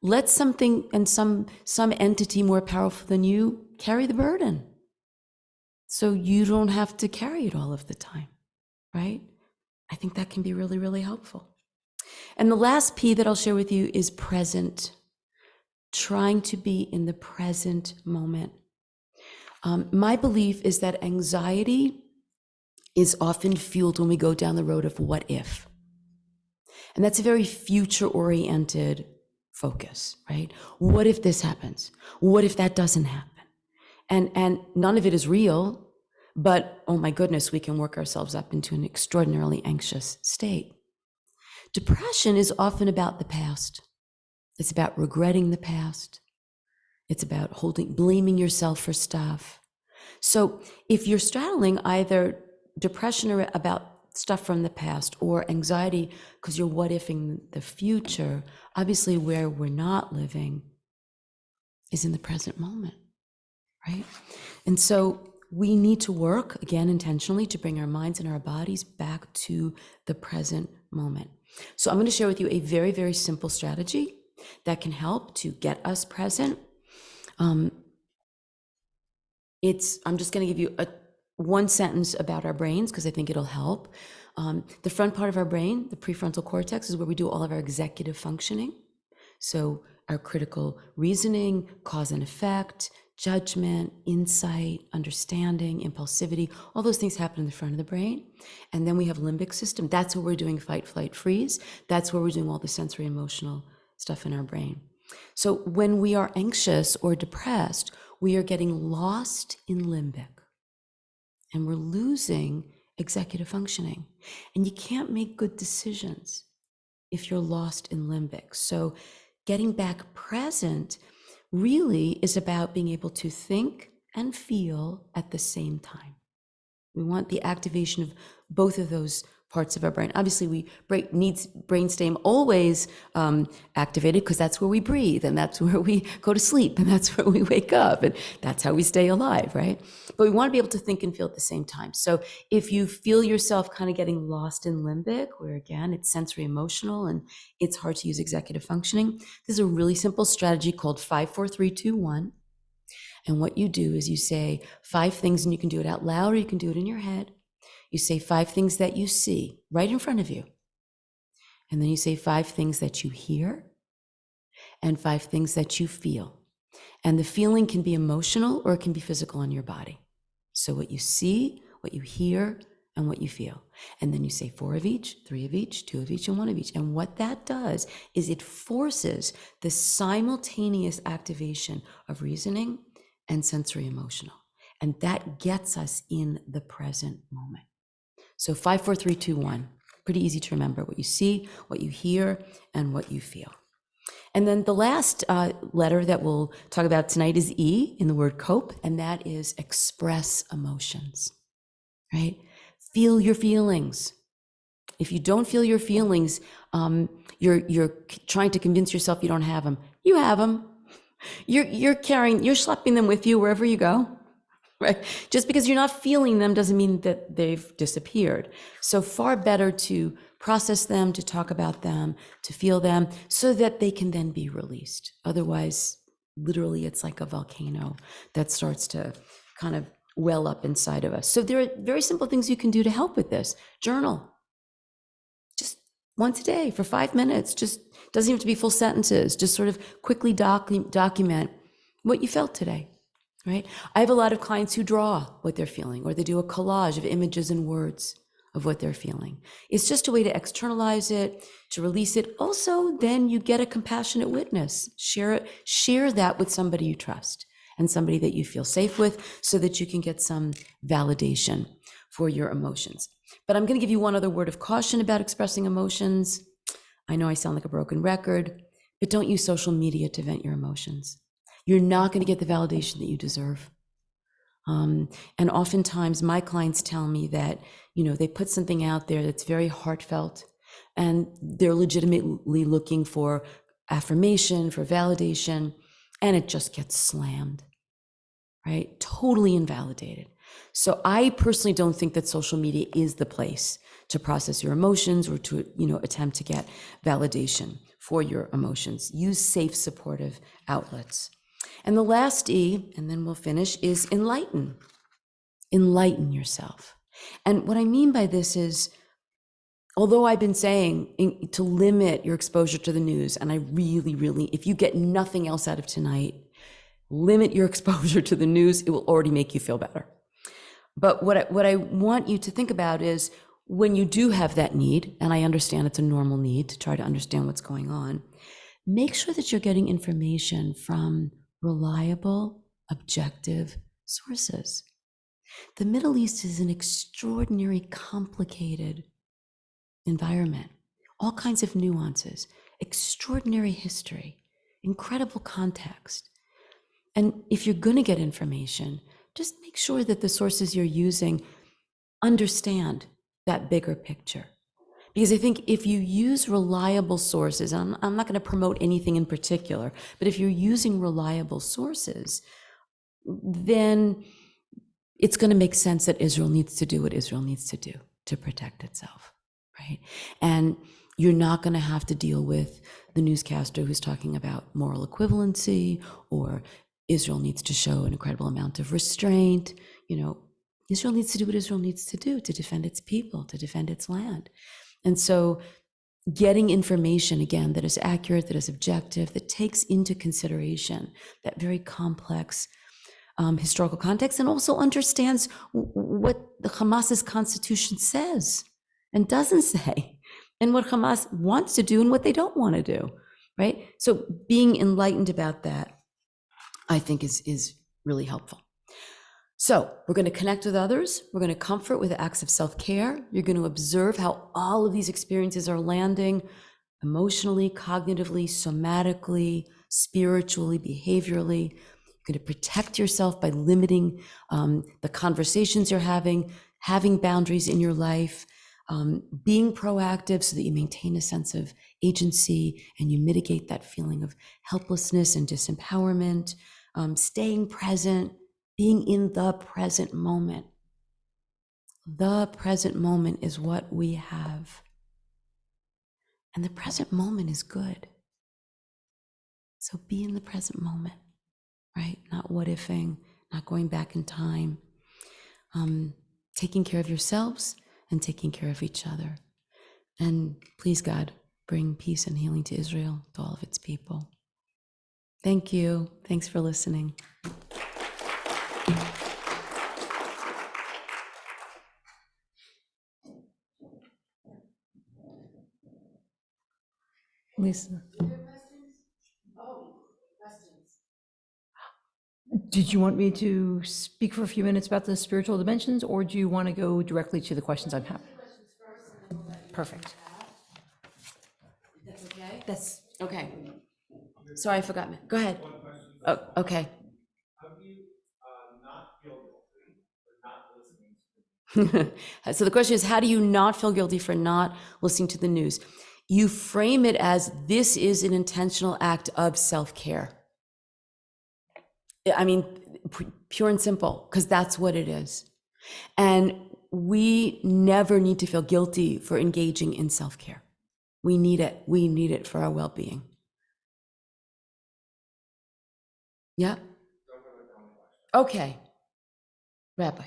Let something and some entity more powerful than you carry the burden, so you don't have to carry it all of the time, right? I think that can be really, really helpful. And the last P that I'll share with you is present. Trying to be in the present moment. My belief is that anxiety is often fueled when we go down the road of what if. And that's a very future-oriented focus, right? What if this happens? What if that doesn't happen? And none of it is real, but oh my goodness, we can work ourselves up into an extraordinarily anxious state. Depression is often about the past. It's about regretting the past. It's about blaming yourself for stuff. So if you're straddling either depression or about stuff from the past, or anxiety because you're what-ifing the future, obviously where we're not living is in the present moment, right? And so we need to work, again, intentionally to bring our minds and our bodies back to the present moment. So I'm going to share with you a very, very simple strategy that can help to get us present. I'm just going to give you one sentence about our brains because I think it'll help. The front part of our brain, the prefrontal cortex, is where we do all of our executive functioning. So our critical reasoning, cause and effect, judgment, insight, understanding, impulsivity, all those things happen in the front of the brain. And then we have limbic system. That's where we're doing fight, flight, freeze. That's where we're doing all the sensory emotional stuff in our brain. So when we are anxious or depressed, we are getting lost in limbic and we're losing executive functioning. And you can't make good decisions if you're lost in limbic. So getting back present really is about being able to think and feel at the same time. We want the activation of both of those parts of our brain. Obviously, needs brainstem always activated because that's where we breathe and that's where we go to sleep and that's where we wake up and that's how we stay alive, right? But we want to be able to think and feel at the same time. So if you feel yourself kind of getting lost in limbic, where again, it's sensory emotional and it's hard to use executive functioning, this is a really simple strategy called 5, 4, 3, 2, 1. And what you do is you say 5 things, and you can do it out loud or you can do it in your head. You say 5 things that you see right in front of you. And then you say 5 things that you hear and 5 things that you feel. And the feeling can be emotional or it can be physical in your body. So what you see, what you hear, and what you feel. And then you say 4 of each, 3 of each, 2 of each, and 1 of each. And what that does is it forces the simultaneous activation of reasoning and sensory emotional. And that gets us in the present moment. So 5, 4, 3, 2, 1. Pretty easy to remember: what you see, what you hear, and what you feel. And then the last letter that we'll talk about tonight is E in the word cope, and that is express emotions, right? Feel your feelings. If you don't feel your feelings, you're trying to convince yourself you don't have them. You have them. You're schlepping them with you wherever you go, right? Just because you're not feeling them doesn't mean that they've disappeared. So far better to process them, to talk about them, to feel them, so that they can then be released. Otherwise, literally, it's like a volcano that starts to kind of well up inside of us. So there are very simple things you can do to help with this. Journal. Just once a day for 5 minutes. Just doesn't have to be full sentences. Just sort of quickly document what you felt today, right? I have a lot of clients who draw what they're feeling, or they do a collage of images and words of what they're feeling. It's just a way to externalize it, to release it. Also, then you get a compassionate witness. Share that with somebody you trust and somebody that you feel safe with, so that you can get some validation for your emotions. But I'm going to give you one other word of caution about expressing emotions. I know I sound like a broken record, but don't use social media to vent your emotions. You're not going to get the validation that you deserve. And oftentimes my clients tell me that, they put something out there that's very heartfelt, and they're legitimately looking for affirmation, for validation, and it just gets slammed, right? Totally invalidated. So I personally don't think that social media is the place to process your emotions, or to, attempt to get validation for your emotions. Use safe, supportive outlets. And the last E, and then we'll finish, is enlighten. Enlighten yourself. And what I mean by this is, although I've been saying to limit your exposure to the news, and I really, really, if you get nothing else out of tonight, limit your exposure to the news, it will already make you feel better. But what I want you to think about is, when you do have that need, and I understand it's a normal need to try to understand what's going on, make sure that you're getting information from reliable, objective sources. The Middle East is an extraordinary, complicated environment, all kinds of nuances, extraordinary history, incredible context. And if you're going to get information, just make sure that the sources you're using understand that bigger picture. Because I think if you use reliable sources, and I'm not going to promote anything in particular, but if you're using reliable sources, then it's going to make sense that Israel needs to do what Israel needs to do to protect itself, right? And you're not going to have to deal with the newscaster who's talking about moral equivalency, or Israel needs to show an incredible amount of restraint. Israel needs to do what Israel needs to do to defend its people, to defend its land. And so getting information, again, that is accurate, that is objective, that takes into consideration that very complex historical context, and also understands what the Hamas's constitution says and doesn't say, and what Hamas wants to do and what they don't want to do, right? So being enlightened about that, I think, is really helpful. So we're going to connect with others. We're going to comfort with acts of self-care. You're going to observe how all of these experiences are landing emotionally, cognitively, somatically, spiritually, behaviorally. You're going to protect yourself by limiting the conversations you're having boundaries in your life, being proactive so that you maintain a sense of agency and you mitigate that feeling of helplessness and disempowerment, staying present, being in the present moment. The present moment is what we have. And the present moment is good. So be in the present moment, right? Not what-ifing, not going back in time. Taking care of yourselves and taking care of each other. And please, God, bring peace and healing to Israel, to all of its people. Thank you. Thanks for listening. Lisa. Did you want me to speak for a few minutes about the spiritual dimensions, or do you want to go directly to the questions I'm having? Perfect. That's okay? That's Okay. Sorry, I forgot. Go ahead. Oh, okay. How do you not feel guilty for not listening to me? So the question is, how do you not feel guilty for not listening to the news? You frame it as this is an intentional act of self-care. I mean, pure and simple, because that's what it is. And we never need to feel guilty for engaging in self-care. We need it. We need it for our well-being. Yeah. Okay. Rabbi.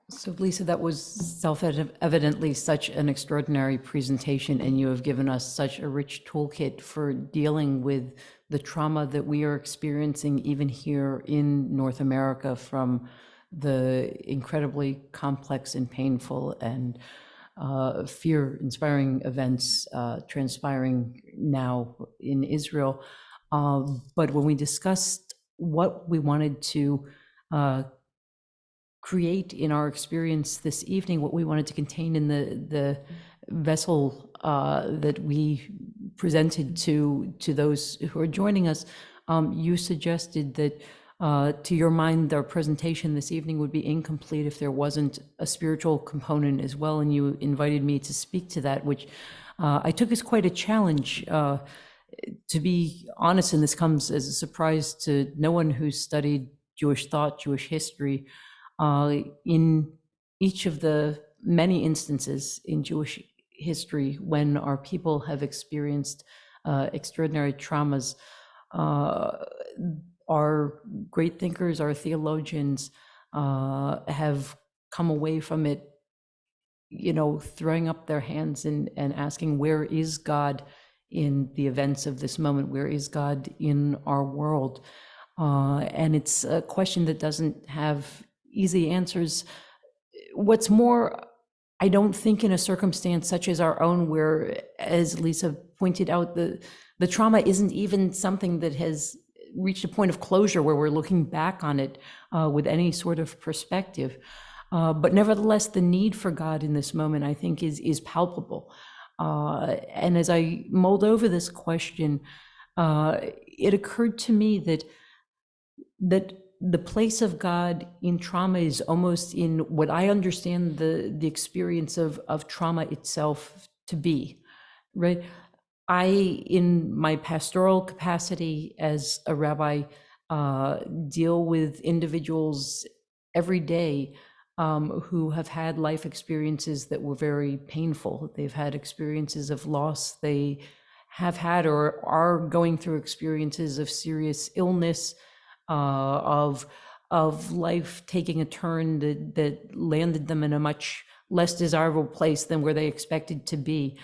So Lisa, that was self-evidently such an extraordinary presentation, and you have given us such a rich toolkit for dealing with the trauma that we are experiencing even here in North America from the incredibly complex and painful and fear-inspiring events transpiring now in Israel. But when we discussed what we wanted to create in our experience this evening, what we wanted to contain in the vessel that we presented to those who are joining us, you suggested that to your mind, our presentation this evening would be incomplete if there wasn't a spiritual component as well, and you invited me to speak to that, which I took as quite a challenge. To be honest, and this comes as a surprise to no one who's studied Jewish thought, Jewish history, in each of the many instances in Jewish history when our people have experienced extraordinary traumas, our great thinkers, our theologians have come away from it, throwing up their hands and asking, where is God in the events of this moment? Where is God in our world? And it's a question that doesn't have easy answers. What's more, I don't think in a circumstance such as our own, where, as Lisa pointed out, the trauma isn't even something that has reached a point of closure where we're looking back on it with any sort of perspective. But nevertheless, the need for God in this moment, I think, is palpable. And as I mulled over this question, it occurred to me that the place of God in trauma is almost in what I understand the experience of trauma itself to be, right? I, in my pastoral capacity as a rabbi, deal with individuals every day who have had life experiences that were very painful. They've had experiences of loss. They have had or are going through experiences of serious illness, of life taking a turn that landed them in a much less desirable place than where they expected to be.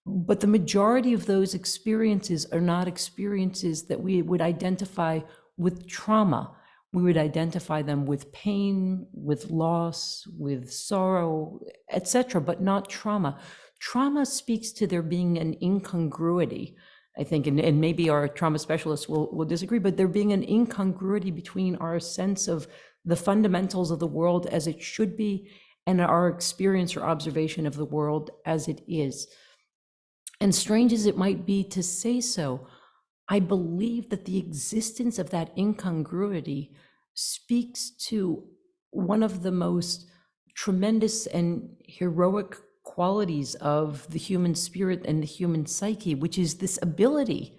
But the majority of those experiences are not experiences that we would identify with trauma. We would identify them with pain, with loss, with sorrow, etc., but not trauma. Trauma speaks to there being an incongruity, I think, and maybe our trauma specialists will disagree, but there being an incongruity between our sense of the fundamentals of the world as it should be and our experience or observation of the world as it is. And strange as it might be to say so, I believe that the existence of that incongruity speaks to one of the most tremendous and heroic qualities of the human spirit and the human psyche, which is this ability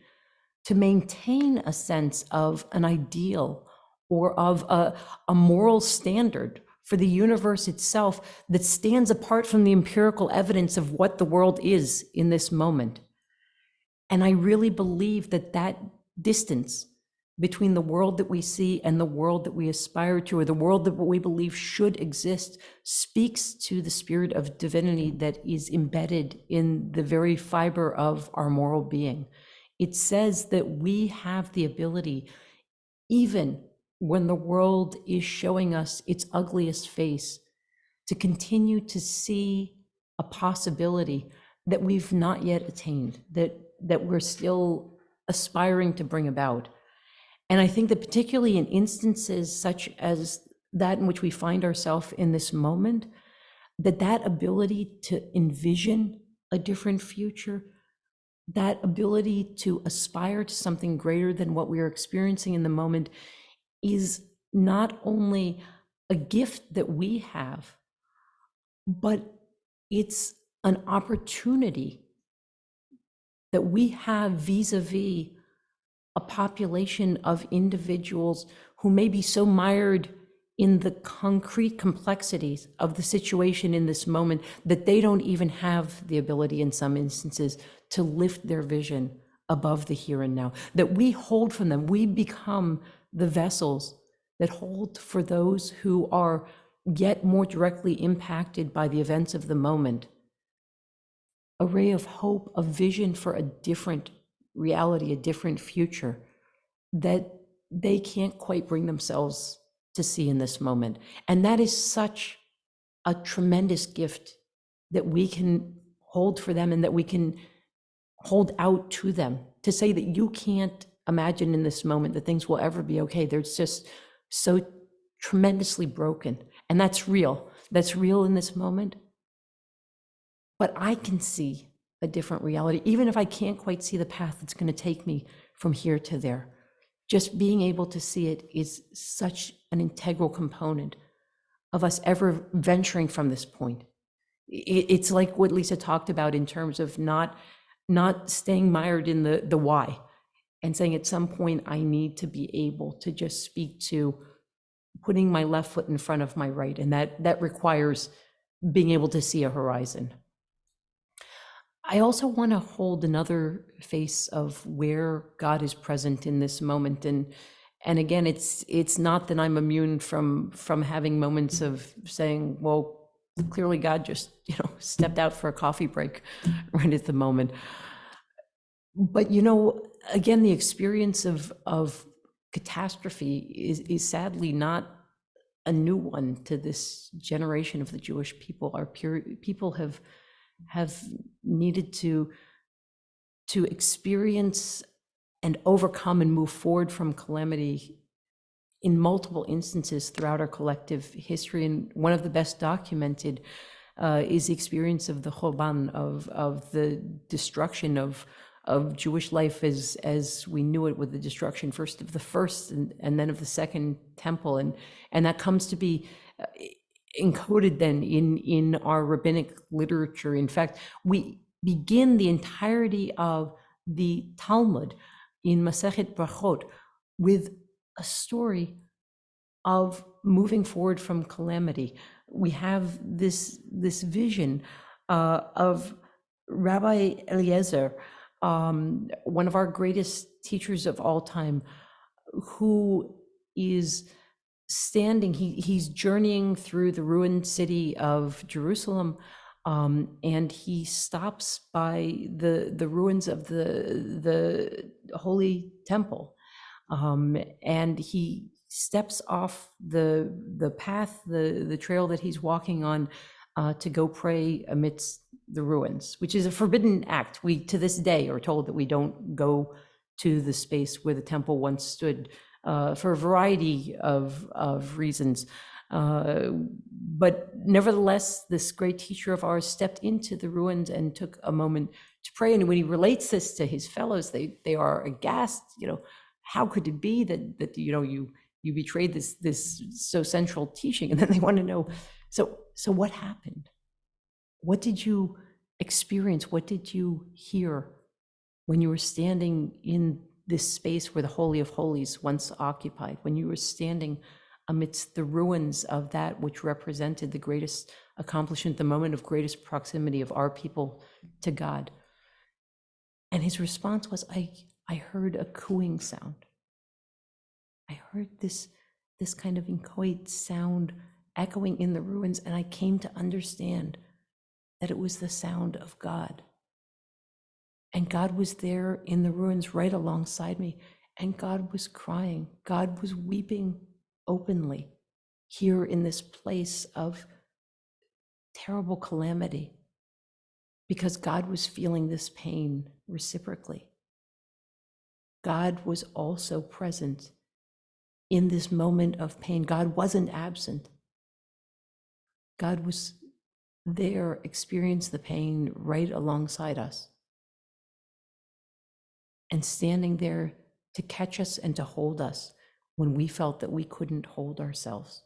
to maintain a sense of an ideal or of a moral standard for the universe itself that stands apart from the empirical evidence of what the world is in this moment. And I really believe that that distance between the world that we see and the world that we aspire to, or the world that we believe should exist, speaks to the spirit of divinity that is embedded in the very fiber of our moral being. It says that we have the ability, even when the world is showing us its ugliest face, to continue to see a possibility that we've not yet attained, that we're still aspiring to bring about. And I think that particularly in instances such as that in which we find ourselves in this moment, that ability to envision a different future, that ability to aspire to something greater than what we are experiencing in the moment, is not only a gift that we have, but it's an opportunity that we have vis-a-vis a population of individuals who may be so mired in the concrete complexities of the situation in this moment that they don't even have the ability in some instances to lift their vision above the here and now, that we hold from them. We become the vessels that hold for those who are yet more directly impacted by the events of the moment, a ray of hope, a vision for a different reality, a different future that they can't quite bring themselves to see in this moment. And that is such a tremendous gift that we can hold for them and that we can hold out to them, to say that you can't imagine in this moment that things will ever be okay. They're just so tremendously broken. And that's real. That's real in this moment. But I can see a different reality, even if I can't quite see the path that's going to take me from here to there. Just being able to see it is such an integral component of us ever venturing from this point. It's like what Lisa talked about in terms of not staying mired in the why, and saying at some point I need to be able to just speak to putting my left foot in front of my right, and that requires being able to see a horizon. I also want to hold another face of where God is present in this moment, and again, it's not that I'm immune from having moments of saying, well, clearly God just stepped out for a coffee break right at the moment. But again, the experience of catastrophe is sadly not a new one to this generation of the Jewish people. Our people have needed to experience and overcome and move forward from calamity in multiple instances throughout our collective history. And one of the best documented is the experience of the Churban, of the destruction of Jewish life as we knew it, with the destruction first of the first and then of the second temple. And that comes to be encoded then in our rabbinic literature. In fact, we begin the entirety of the Talmud in Masechet Brachot with a story of moving forward from calamity. We have this vision of Rabbi Eliezer, one of our greatest teachers of all time, who is standing, he's journeying through the ruined city of Jerusalem, and he stops by the ruins of the Holy Temple, and he steps off the path, the trail that he's walking on, to go pray amidst the ruins, which is a forbidden act. We, to this day, are told that we don't go to the space where the temple once stood, for a variety of reasons. But nevertheless, this great teacher of ours stepped into the ruins and took a moment to pray. And when he relates this to his fellows, they are aghast. How could it be that you betrayed this so central teaching? And then they want to know, so what happened? What did you experience? What did you hear when you were standing in this space where the Holy of Holies once occupied, when you were standing amidst the ruins of that which represented the greatest accomplishment, the moment of greatest proximity of our people to God? And his response was, I heard a cooing sound. I heard this kind of inchoate sound echoing in the ruins, and I came to understand that it was the sound of God. And God was there in the ruins right alongside me, and God was crying. God was weeping openly here in this place of terrible calamity, because God was feeling this pain reciprocally. God was also present in this moment of pain. God wasn't absent. God was there, experienced the pain right alongside us, and standing there to catch us and to hold us when we felt that we couldn't hold ourselves.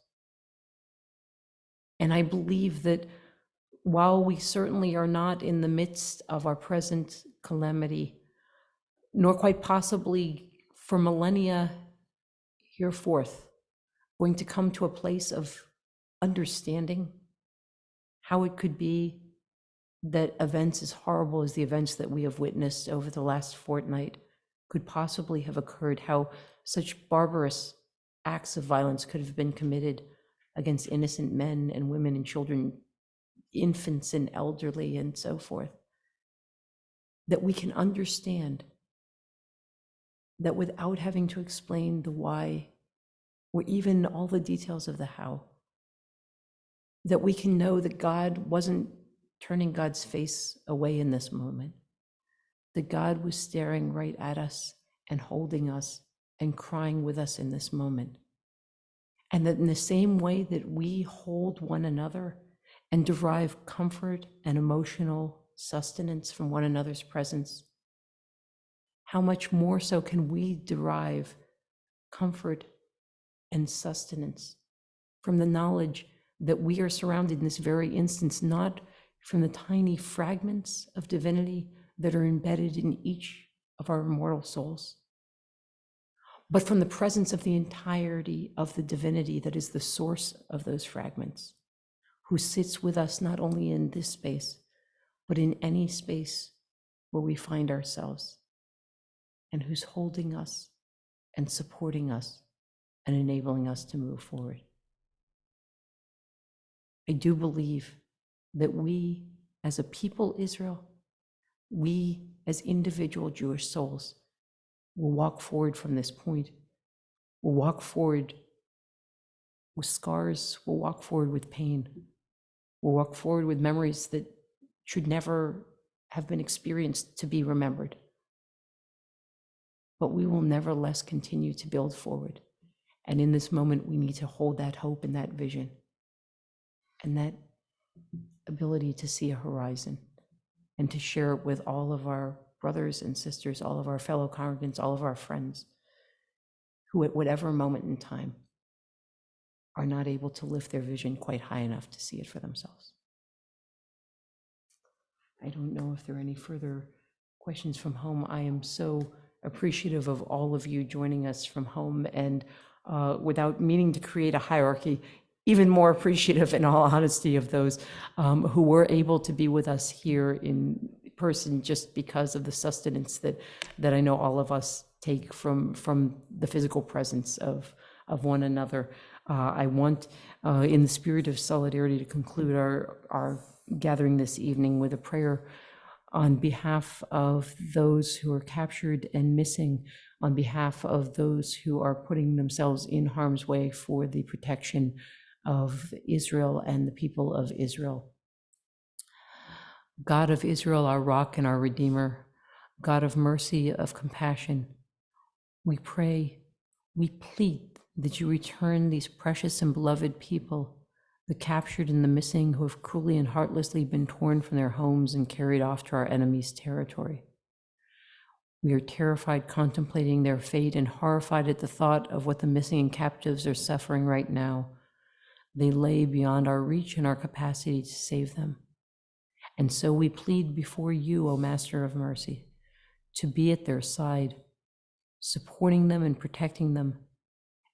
And I believe that while we certainly are not in the midst of our present calamity, nor quite possibly for millennia hereforth, going to come to a place of understanding how it could be that events as horrible as the events that we have witnessed over the last fortnight could possibly have occurred, how such barbarous acts of violence could have been committed against innocent men and women and children, infants and elderly and so forth, that we can understand that without having to explain the why or even all the details of the how, that we can know that God wasn't turning God's face away in this moment, that God was staring right at us and holding us and crying with us in this moment. And that in the same way that we hold one another and derive comfort and emotional sustenance from one another's presence, how much more so can we derive comfort and sustenance from the knowledge that we are surrounded in this very instance, not from the tiny fragments of divinity that are embedded in each of our immortal souls, but from the presence of the entirety of the divinity that is the source of those fragments, who sits with us not only in this space, but in any space where we find ourselves, and who's holding us and supporting us and enabling us to move forward. I do believe that we as a people Israel, we as individual Jewish souls will walk forward from this point. We'll walk forward with scars, we'll walk forward with pain. We'll walk forward with memories that should never have been experienced to be remembered. But we will nevertheless continue to build forward. And in this moment, we need to hold that hope and that vision and that ability to see a horizon and to share it with all of our brothers and sisters, all of our fellow congregants, all of our friends who at whatever moment in time are not able to lift their vision quite high enough to see it for themselves. I don't know if there are any further questions from home. I am so appreciative of all of you joining us from home, and without meaning to create a hierarchy, even more appreciative in all honesty of those who were able to be with us here in person just because of the sustenance that I know all of us take from the physical presence of one another. I want, in the spirit of solidarity, to conclude our gathering this evening with a prayer on behalf of those who are captured and missing, on behalf of those who are putting themselves in harm's way for the protection of Israel and the people of Israel. God of Israel, our rock and our redeemer, God of mercy, of compassion, we pray, we plead that you return these precious and beloved people, the captured and the missing, who have cruelly and heartlessly been torn from their homes and carried off to our enemy's territory. We are terrified contemplating their fate and horrified at the thought of what the missing and captives are suffering right now. They lay beyond our reach and our capacity to save them. And so we plead before you, O Master of Mercy, to be at their side, supporting them and protecting them,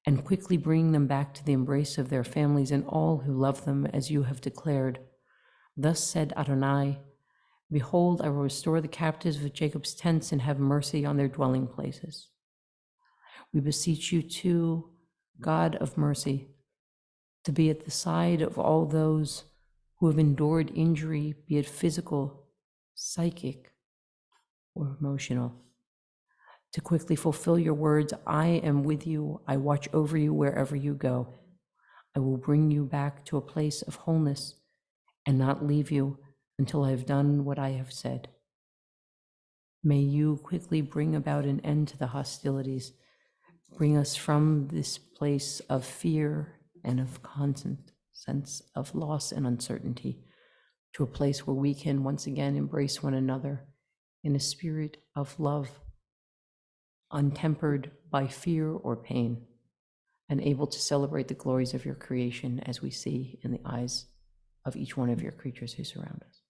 and quickly bringing them back to the embrace of their families and all who love them, as you have declared. Thus said Adonai, behold, I will restore the captives of Jacob's tents and have mercy on their dwelling places. We beseech you too, God of mercy, to be at the side of all those who have endured injury, be it physical, psychic, or emotional, to quickly fulfill your words, I am with you, I watch over you wherever you go. I will bring you back to a place of wholeness and not leave you until I have done what I have said. May you quickly bring about an end to the hostilities, bring us from this place of fear and of constant sense of loss and uncertainty to a place where we can once again embrace one another in a spirit of love, untempered by fear or pain. and able to celebrate the glories of your creation as we see in the eyes of each one of your creatures who surround us.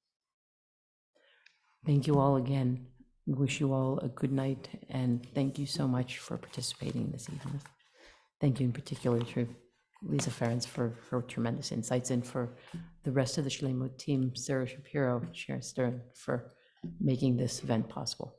Thank you all again. We wish you all a good night, and thank you so much for participating this evening. Thank you in particular to Lisa Ferentz for her tremendous insights, and for the rest of the Shlemut team, Sarah Shapiro, Sheri Stern, for making this event possible.